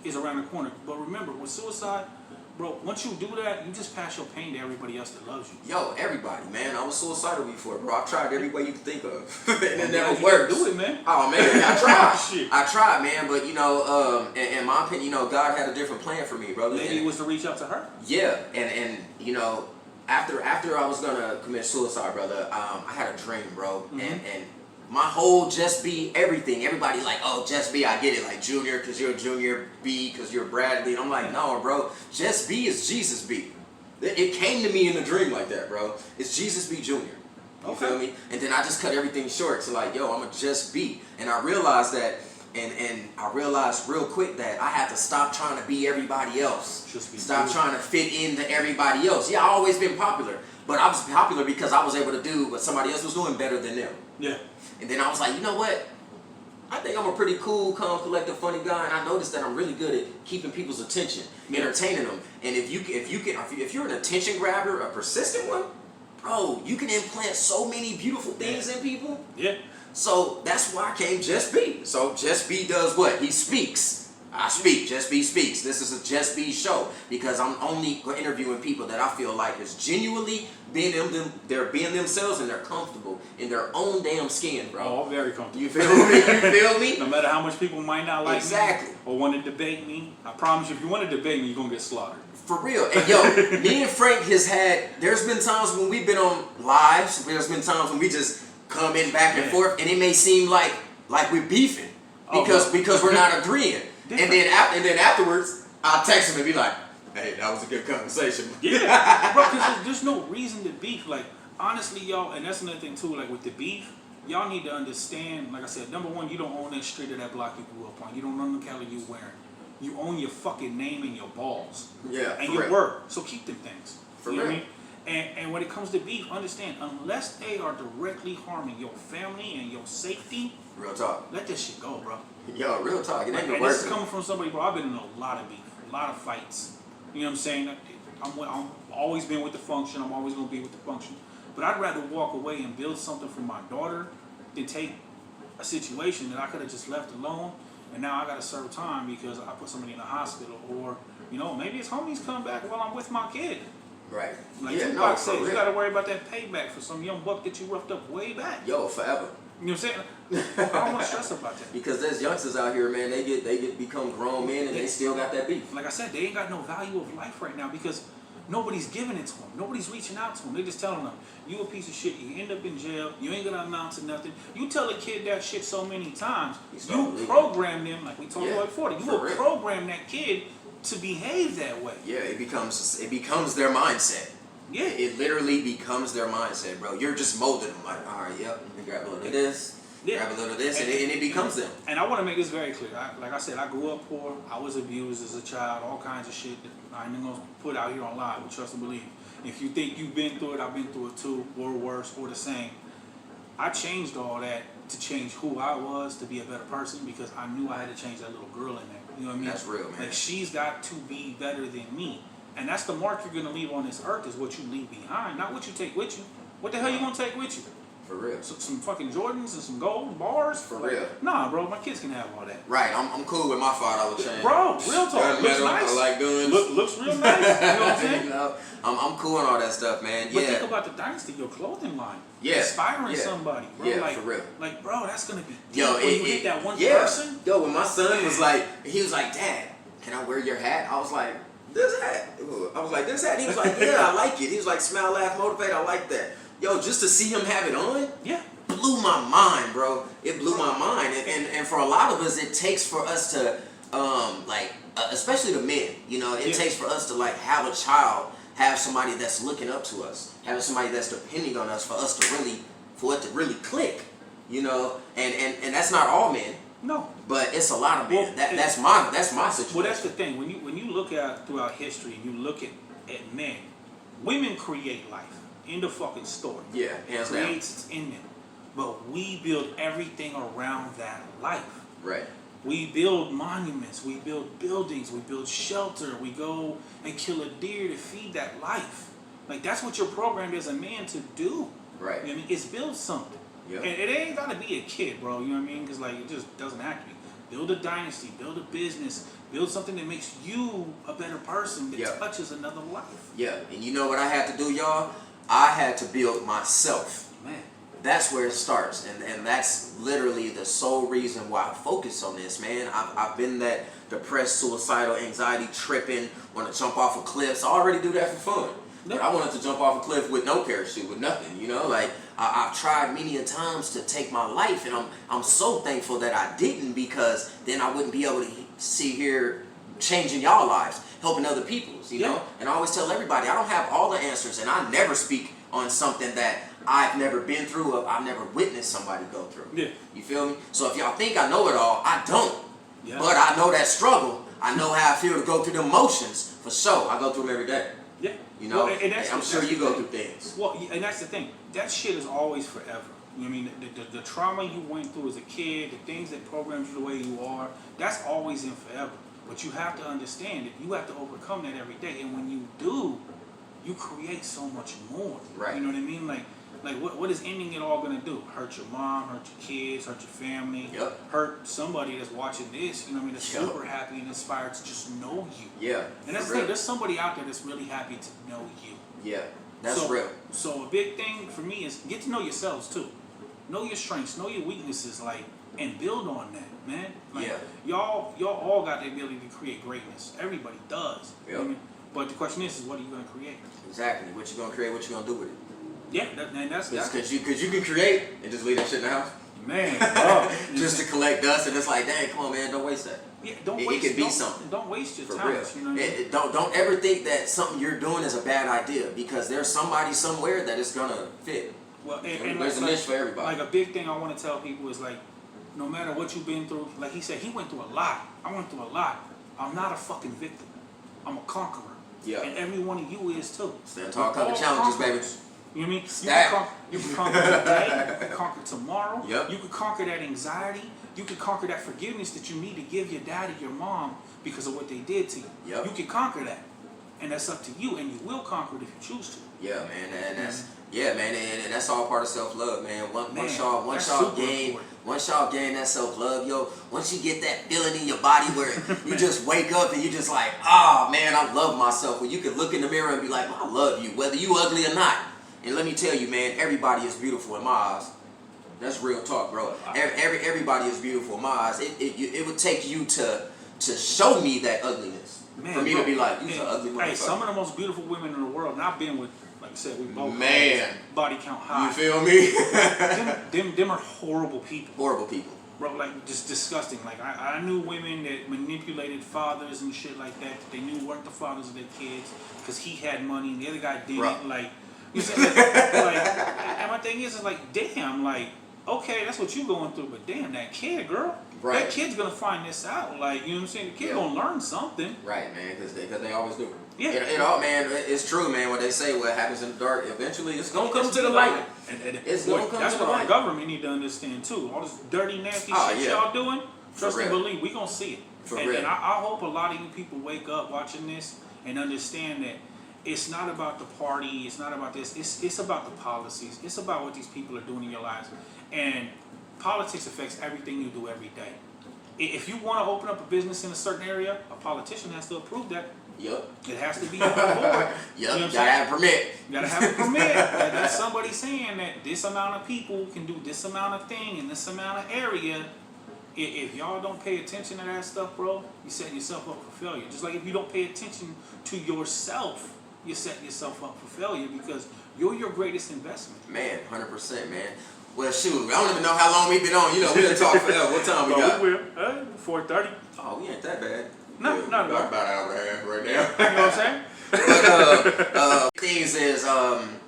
is around the corner. But remember, with suicide, bro, once you do that, you just pass your pain to everybody else that loves you. Yo, everybody, man. I was suicidal before, bro. I've tried every way you can think of. And it You never gotta works. do it, man. Oh, man. I tried. Shit. I tried, man. But, you know, in my opinion, you know, God had a different plan for me, brother. Maybe And- it was to reach out to her. Yeah. And you know, after I was going to commit suicide, brother, I had a dream, bro. Mm-hmm. And my whole Just B everything. Everybody like, oh, Just B, I get it. Like, Junior, because you're a Junior, B, because you're Bradley. And I'm like, no, bro. Just B is Jesus B. It came to me in a dream like that, bro. It's Jesus B Jr. You Okay. feel me? And then I just cut everything short to like, yo, I'm a Just B. And I realized that, and I realized real quick that I had to stop trying to be everybody else. Just be Stop you. trying to fit into everybody else. Yeah, I always been popular, but I was popular because I was able to do what somebody else was doing better than them. Yeah. And then I was like, you know what? I think I'm a pretty cool, calm, collected, funny guy, and I noticed that I'm really good at keeping people's attention, entertaining them. And if you're an attention grabber, a persistent one, bro, you can implant so many beautiful things in people. Yeah. So that's why I came Just B. So Just B does what? He speaks. I speak. Just B speaks. This is a Just B show because I'm only interviewing people that I feel like is genuinely being themselves and they're comfortable in their own damn skin, bro. Oh, very comfortable. You feel me? You feel me? No matter how much people might not like Exactly. me or want to debate me, I promise you, if you want to debate me, you're going to get slaughtered. For real. And yo, me and Frank there's been times when we've been on lives, there's been times when we just come in back and forth and it may seem like we're beefing because we're not agreeing. And then afterwards, I'll text him and be like, hey, that was a good conversation. Yeah, bro, because there's no reason to beef. Like, honestly, y'all, and that's another thing too. Like with the beef, y'all need to understand. Like I said, number one, you don't own that street or that block you grew up on. You don't own the color you wearing. You own your fucking name and your balls. Yeah, and for your real. work. So keep them things. For you know real. what I mean? And when it comes to beef, understand, unless they are directly harming your family and your safety, Real talk. let this shit go, bro. Yo, real talk. It ain't And worth this is it. coming from somebody, bro. I've been in a lot of beef, a lot of fights. You know what I'm saying? I'm always been with the function. I'm always gonna be with the function. But I'd rather walk away and build something for my daughter than take a situation that I could have just left alone, and now I gotta serve time because I put somebody in the hospital, or maybe his homies come back while I'm with my kid. Right. Like Yeah, Tupac no, said, for you real. gotta worry about that payback for some young buck that you roughed up way back. Yo, forever. You know what I'm saying? I don't want to stress about that. Because there's youngsters out here, man. They become grown men and they still got that beef. Like I said, they ain't got no value of life right now because nobody's giving it to them. Nobody's reaching out to them. They're just telling them, you a piece of shit. You end up in jail. You ain't gonna amount to nothing. You tell a kid that shit so many times, you program them, like we talked about before. You will program that kid to behave that way. Yeah, it becomes their mindset. Yeah. It literally becomes their mindset, bro. You're just molding them. Like, all right, yep, let me grab a little of this, grab a little of this, and it becomes them. And I want to make this very clear. Like I said, I grew up poor. I was abused as a child. All kinds of shit that I ain't gonna put out here online. But trust and believe. If you think you've been through it, I've been through it too, or worse, or the same. I changed all that to change who I was, to be a better person, because I knew I had to change that little girl in there. You know what I mean? That's real, man. Like, she's got to be better than me. And that's the mark you're gonna leave on this earth, is what you leave behind, not what you take with you. What the hell you gonna take with you? For real. Some fucking Jordans and some gold bars? For real. Nah, bro, my kids can have all that. Right, I'm cool with my $5 chain. Bro, real talk. Doesn't Looks matter. nice. I like guns. Looks real nice. You know what I'm saying? You know, I'm cool on all that stuff, man. But Yeah. think about the Dynasty, your clothing line. Yeah. Inspiring Yeah. somebody, bro. Yeah, like, for real. Like, bro, that's gonna be deep Yo, when you hit that one person. Yo, when my son was like, he was like, Dad, can I wear your hat? I was like, this hat? I was like, this hat? He was like, yeah, I like it. He was like, smile, laugh, motivate, I like that. Yo, just to see him have it on, Yeah. blew my mind, bro. It blew my mind. And for a lot of us, it takes for us to, especially the men, it takes for us to like have a child, have somebody that's looking up to us, having somebody that's depending on us for it to really click, and that's not all men. No. But it's a lot of men. Well, That's my situation. Well, that's the thing. When you look at throughout history and you look at men, women create life. End of fucking story. Yeah, hands down. Creates, it's in them. But we build everything around that life. Right. We build monuments, we build buildings, we build shelter, we go and kill a deer to feed that life. Like, that's what you're programmed as a man to do. Right. You know what I mean? It's build something. Yep. And it ain't gotta be a kid, bro. You know what I mean? Because, like, it just doesn't have to be. Build a dynasty, build a business, build something that makes you a better person that touches another life. Yeah, and you know what I had to do, y'all? I had to build myself. Man. That's where it starts, and that's literally the sole reason why I focus on this, man. I've been that depressed, suicidal, anxiety tripping, want to jump off of cliffs. I already do that for fun. But I wanted to jump off a cliff with no parachute, with nothing, Like, I've tried many a times to take my life, and I'm so thankful that I didn't, because then I wouldn't be able to see here changing y'all lives, helping other people's, know? And I always tell everybody, I don't have all the answers, and I never speak on something that I've never been through, or I've never witnessed somebody go through. Yeah. You feel me? So if y'all think I know it all, I don't. Yeah. But I know that struggle. I know how I feel to go through the emotions, for sure. I go through them every day. Yeah. Well, and that's, I'm sure you go through things. Well, and that's the thing. That shit is always forever. You know what I mean? The trauma you went through as a kid, the things that programmed you the way you are, that's always in forever. But you have to understand that you have to overcome that every day. And when you do, you create so much more. Right. You know what I mean? Like what is ending it all gonna do? Hurt your mom, hurt your kids, hurt your family, hurt somebody that's watching this, you know what I mean, that's super happy and inspired to just know you. Yeah. And that's the thing, there's somebody out there that's really happy to know you. Yeah. That's real. So a big thing for me is get to know yourselves too. Know your strengths, know your weaknesses, like, and build on that, man. Like, y'all all got the ability to create greatness. Everybody does. You know what I mean? But the question is what are you gonna create? Exactly. What you gonna create, what you gonna do with it. Yeah, and that's Because you can create and just leave that shit in the house. Man, bro. just to collect dust, and it's like, dang, come on, man, don't waste that. Yeah, don't It waste. could be don't, something. Don't waste your For time. real. You know what I mean? Don't ever think that something you're doing is a bad idea, because there's somebody somewhere that it's gonna fit. Well, There's a niche for everybody. Like a big thing I want to tell people is like, no matter what you've been through, like he said, he went through a lot. I went through a lot. I'm not a fucking victim. I'm a conqueror. Yeah. And every one of you is too. Stand tall, We're conquer all challenges, baby. conquerors. You know what I mean? Stat. You can conquer today. You can conquer tomorrow. Yep. You can conquer that anxiety. You can conquer that forgiveness that you need to give your dad or your mom because of what they did to you. Yep. You can conquer that. And that's up to you, and you will conquer it if you choose to. Yeah, man, and that's and that's all part of self-love, man. Once Man, y'all that's super gain important. once y'all gain that self-love, yo, once you get that feeling in your body where you just wake up and you just like, oh man, I love myself. Where you can look in the mirror and be like, I love you, whether you ugly or not. And let me tell you, man, everybody is beautiful in my eyes. That's real talk, bro. Everybody is beautiful in my eyes. It would take you to show me that ugliness. Man, for me bro, to be like, you're an ugly motherfucker. Hey, some of the most beautiful women in the world, and I've been with, like I said, we both Man. body count high. You feel me? them are horrible people. Horrible people. Bro, like just disgusting. Like I knew women that manipulated fathers and shit like that. They knew weren't the fathers of their kids because he had money and the other guy didn't. Bro. Like, you know, like, and my thing is like, damn, like, okay, that's what you going through, but damn, that kid, girl, Right. that kid's gonna find this out. Like, you know what I'm saying? The kid Yeah. gonna learn something. Right, man, because they always do. Yeah. It all, man, it's true, man. What they say, what happens in the dark, eventually it's gonna come to the light. And It's gonna come that's to the what our light. government need to understand too. All this dirty, nasty Oh, shit yeah. y'all doing, trust For and real. believe, we gonna see it. For and real. and I hope a lot of you people wake up watching this and understand that it's not about the party, it's not about this, it's about the policies, it's about what these people are doing in your lives. And politics affects everything you do every day. If you want to open up a business in a certain area, a politician has to approve that. Yup. It has to be on the board. Yup. You know what I'm Gotta saying? have a permit. You gotta have a permit. That's somebody saying that this amount of people can do this amount of thing in this amount of area. If y'all don't pay attention to that stuff, bro, you set yourself up for failure. Just like if you don't pay attention to yourself, you set yourself up for failure because you're your greatest investment. Man, 100%, man. Well, shoot, I don't even know how long we've been on. You know, we done talked forever. What time we got? We will. 4:30. Oh, we ain't that bad. No, Yeah, not at all. about an hour and a half right now. You know what I'm saying? But things is,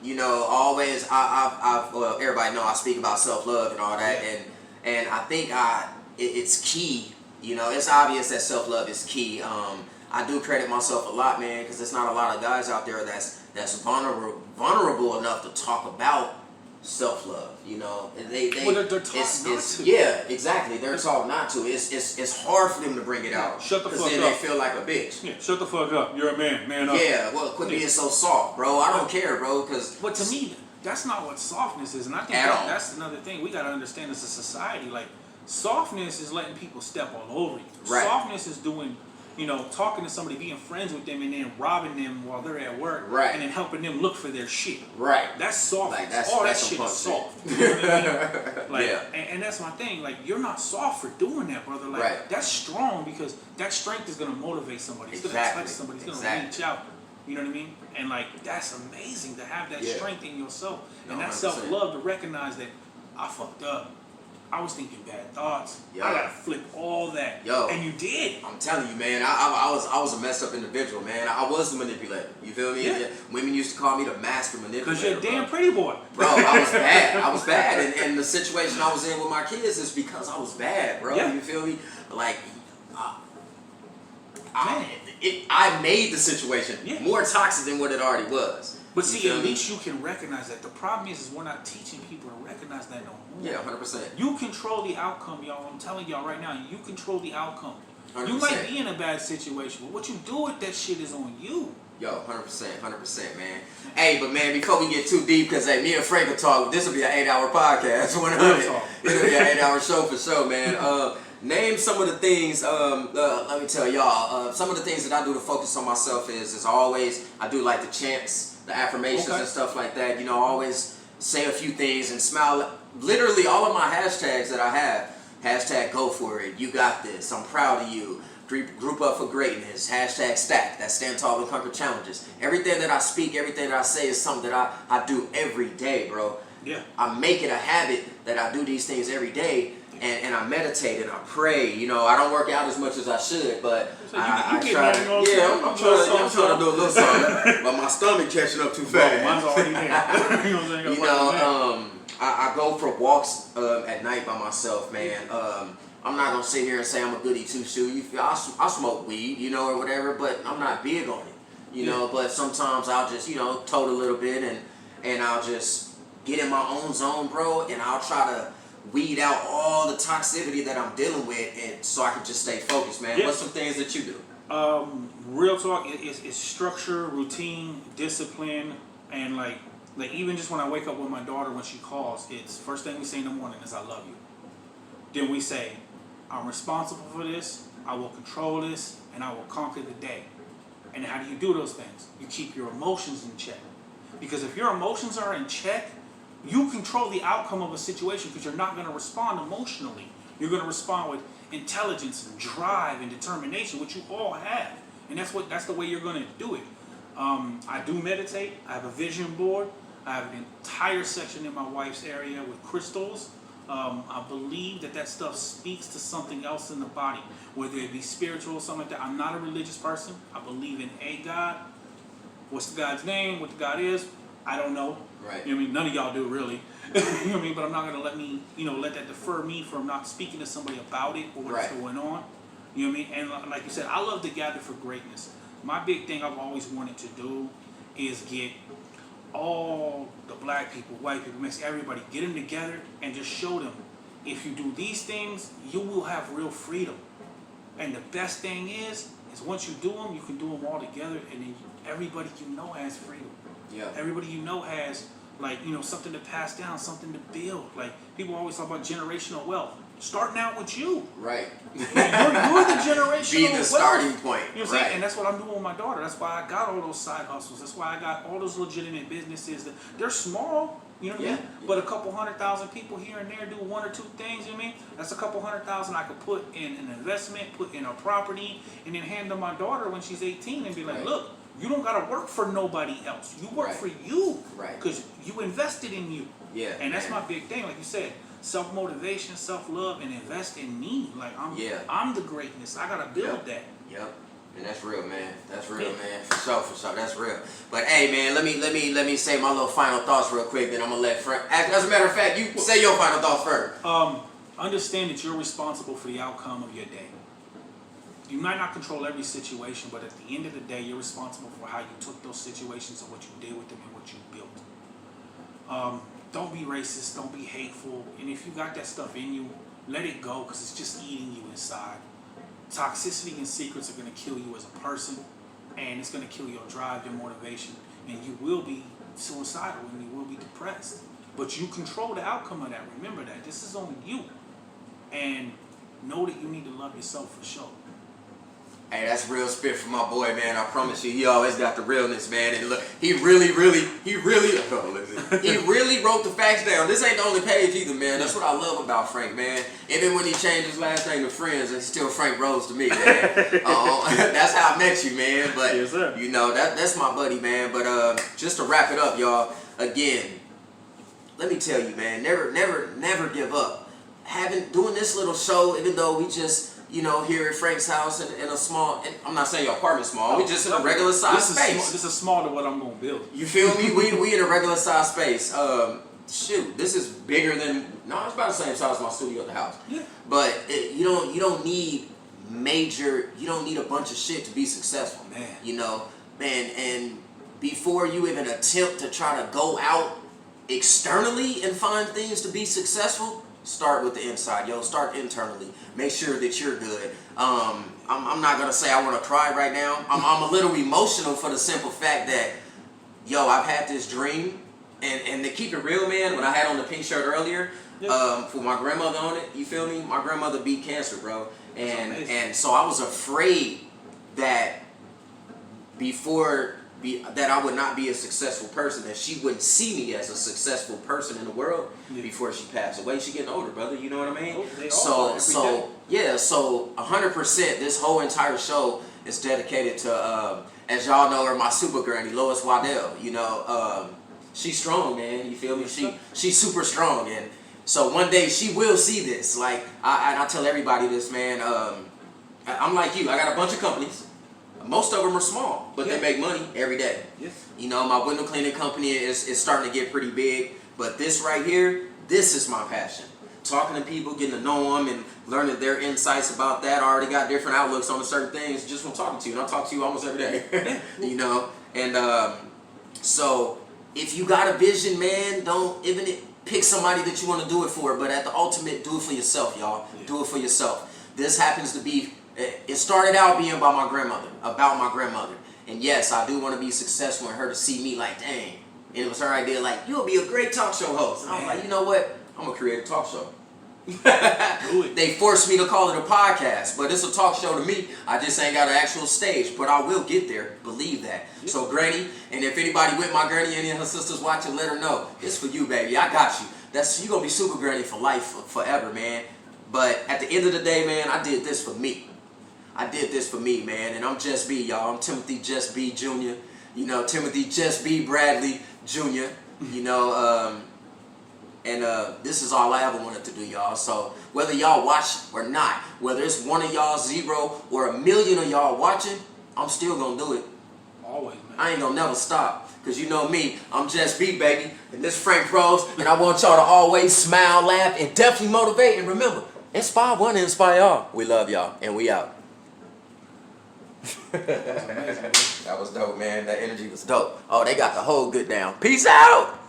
you know, always well, everybody know I speak about self-love and all that, and I think it's key. You know, it's obvious that self-love is key. I do credit myself a lot, man, because there's not a lot of guys out there that's vulnerable enough to talk about self-love. You know, and they're taught not to. Yeah, exactly. They're taught not to. It's hard for them to bring it out. Shut the fuck then up. they feel like a bitch. Yeah, shut the fuck up. You're a man. Man up. Yeah, well, quit being so soft, bro. I don't care, bro, because... But to me, that's not what softness is, and I think At all. that's another thing we gotta understand as a society. Like, softness is letting people step all over you. Right. Softness is doing, you know, talking to somebody, being friends with them, and then robbing them while they're at work, Right. and then helping them look for their shit. Right. That's softness. Like, that's- all that's that shit some is punk soft. You know what I mean? Like, Yeah. and that's my thing. Like, you're not soft for doing that, brother. Like, Right. that's strong because that strength is gonna motivate somebody. It's Exactly. gonna touch somebody. It's gonna Exactly. reach out. You know what I mean? And like, that's amazing to have that Yeah. strength in yourself and No, that 100%. self-love to recognize that I fucked up. I was thinking bad thoughts. Yo. I gotta flip all that. Yo. And you did. I'm telling you, man, I was a messed up individual, man. I was the manipulator. You feel me? Yeah. Women used to call me the master manipulator. Because you're a damn bro. pretty boy. Bro, I was bad. I was bad. And the situation I was in with my kids is because I was bad, bro. Yeah. You feel me? Like, Man. I made the situation Yeah. more toxic than what it already was. But You see, feel at me? least you can recognize that. The problem is we're not teaching people to recognize that no more. Yeah, 100%. You control the outcome, y'all. I'm telling y'all right now, you control the outcome. You 100%. might be in a bad situation, but what you do with that shit is on you. Yo, 100%, man. Hey, but man, before we get too deep, because hey, me and Frank will talk, this will be an 8-hour podcast, 100. talk. It'll be an 8-hour show for sure, man. Name some of the things, let me tell y'all, some of the things that I do to focus on myself is always, I do like the chants, the affirmations Okay. and stuff like that. You know, I always say a few things and smile. Literally all of my hashtags that I have, hashtag go for it, you got this, I'm proud of you, group up for greatness, hashtag stack, that stand tall and conquer challenges. Everything that I speak, everything that I say is something that I do every day, bro. Yeah. I make it a habit that I do these things every day. And I meditate and I pray. You know, I don't work out as much as I should, but So I you try. getting there, Yeah, you know I'm trying to do a little something, but my stomach catching up too fast. Mine's already there. You know what I'm saying? You know, I go for walks at night by myself, man. I'm not gonna sit here and say I'm a goody two shoe. I smoke weed, you know, or whatever, but I'm not big on it, you know. But sometimes I'll just, you know, tote a little bit and I'll just get in my own zone, bro, and I'll try to weed out all the toxicity that I'm dealing with, and so I can just stay focused, man. Yeah. What's some things that you do? Real talk, it's structure, routine, discipline, and like even just when I wake up with my daughter when she calls, it's first thing we say in the morning is I love you. Then we say, I'm responsible for this, I will control this, and I will conquer the day. And how do you do those things? You keep your emotions in check. Because if your emotions are in check, you control the outcome of a situation because you're not going to respond emotionally. You're going to respond with intelligence and drive and determination, which you all have. And that's the way you're going to do it. I do meditate. I have a vision board. I have an entire section in my wife's area with crystals. I believe that stuff speaks to something else in the body, whether it be spiritual or something like that. I'm not a religious person. I believe in a God. What's the God's name? What the God is? I don't know. Right. You know what I mean? None of y'all do really. You know what I mean? But I'm not gonna let that defer me from not speaking to somebody about it or what's going on. You know what I mean? And like you said, I love to gather for greatness. My big thing I've always wanted to do is get all the black people, white people, mix everybody, get them together and just show them if you do these things, you will have real freedom. And the best thing is once you do them, you can do them all together, and then everybody you know has freedom. Yeah. Everybody you know has, like, you know, something to pass down, something to build. Like, people always talk about generational wealth. Starting out with you. Right. You're the generational Be the wealth. starting point. You know what I'm saying? And that's what I'm doing with my daughter. That's why I got all those side hustles. That's why I got all those legitimate businesses. They're small, you know what I mean? But a couple 100,000 people here and there do one or two things, you know what I mean? That's a couple 100,000 I could put in an investment, put in a property, and then hand to my daughter when she's 18 and be like, look, you don't gotta work for nobody else. You work for you. Right. Because you invested in you. Yeah. And that's my big thing, like you said. Self-motivation, self-love, and invest in me. Like I'm the greatness. I gotta build that. Yep. And that's real, man. That's real, man. For sure. That's real. But hey, man, let me say my little final thoughts real quick. Then I'm gonna let Frank. As a matter of fact, you say your final thoughts first. Understand that you're responsible for the outcome of your day. You might not control every situation, but at the end of the day, you're responsible for how you took those situations and what you did with them and what you built. Don't be racist, don't be hateful, and if you got that stuff in you, let it go because it's just eating you inside. Toxicity and secrets are going to kill you as a person, and it's going to kill your drive, your motivation, and you will be suicidal and you will be depressed. But you control the outcome of that. Remember that. This is on you. And know that you need to love yourself for sure. Hey, that's real spit from my boy, man. I promise you, he always got the realness, man. And look, he really wrote the facts down. This ain't the only page either, man. That's what I love about Frank, man. Even when he changed his last name to Friends, it's still Frank Rose to me, man. That's how I met you, man. But yes, sir. You know, that's my buddy, man. But just to wrap it up, y'all, again, let me tell you, man, never give up. Doing this little show, even though we just, you know, here at Frank's house in a small, I'm not saying your apartment's small, we just in a regular size space. This is small to what I'm going to build. You feel me? we in a regular size space. Shoot, this is bigger than, no, it's about the same size as my studio at the house. Yeah. But you don't need a bunch of shit to be successful. Man. You know, man, and before you even attempt to try to go out externally and find things to be successful, start with the inside, yo. Start internally. Make sure that you're good. I'm not gonna say I want to cry right now. I'm a little emotional for the simple fact that, yo, I've had this dream, and to keep it real, man. When I had on the pink shirt earlier, for my grandmother on it, you feel me? My grandmother beat cancer, bro, and so I was afraid that that I would not be a successful person, that she wouldn't see me as a successful person in the world before she passed away. She getting older, brother. You know what I mean? So 100%. This whole entire show is dedicated to, as y'all know her, my super granny, Lois Waddell. You know, she's strong, man. You feel me? She's super strong, and so one day she will see this. Like I tell everybody this, man. I'm like you. I got a bunch of companies. Most of them are small, but they make money every day. Yes. You know, my window cleaning company is starting to get pretty big, but this right here, this is my passion. Talking to people, getting to know them, and learning their insights about that. I already got different outlooks on certain things just from talking to you, and I talk to you almost every day. You know, and so if you got a vision, man, don't even pick somebody that you want to do it for, but at the ultimate, do it for yourself, y'all. Yeah. Do it for yourself. This happens to be. It started out being about my grandmother. And yes, I do want to be successful and her to see me like, dang. And it was her idea, like, you'll be a great talk show host. And I was like, you know what? I'm going to create a talk show. Do it. They forced me to call it a podcast, but it's a talk show to me. I just ain't got an actual stage, but I will get there. Believe that. Yep. So, Granny, and if anybody with my Granny, any of her sisters watching, let her know. It's for you, baby. I got you. You're going to be super Granny for life, forever, man. But at the end of the day, man, I did this for me. I did this for me, man, and I'm Just B, y'all. I'm Timothy Just B Jr. You know, Timothy Just B Bradley Jr. You know, and this is all I ever wanted to do, y'all. So whether y'all watch or not, whether it's one of y'all, 0, or 1 million of y'all watching, I'm still gonna do it. Always, man. I ain't gonna never stop. Cause you know me, I'm Just B, baby, and this Frank Pros, and I want y'all to always smile, laugh, and definitely motivate. And remember, inspire one, inspire all. We love y'all, and we out. That was amazing, man. That was dope, man. That energy was dope. Oh, they got the whole good down. Peace out.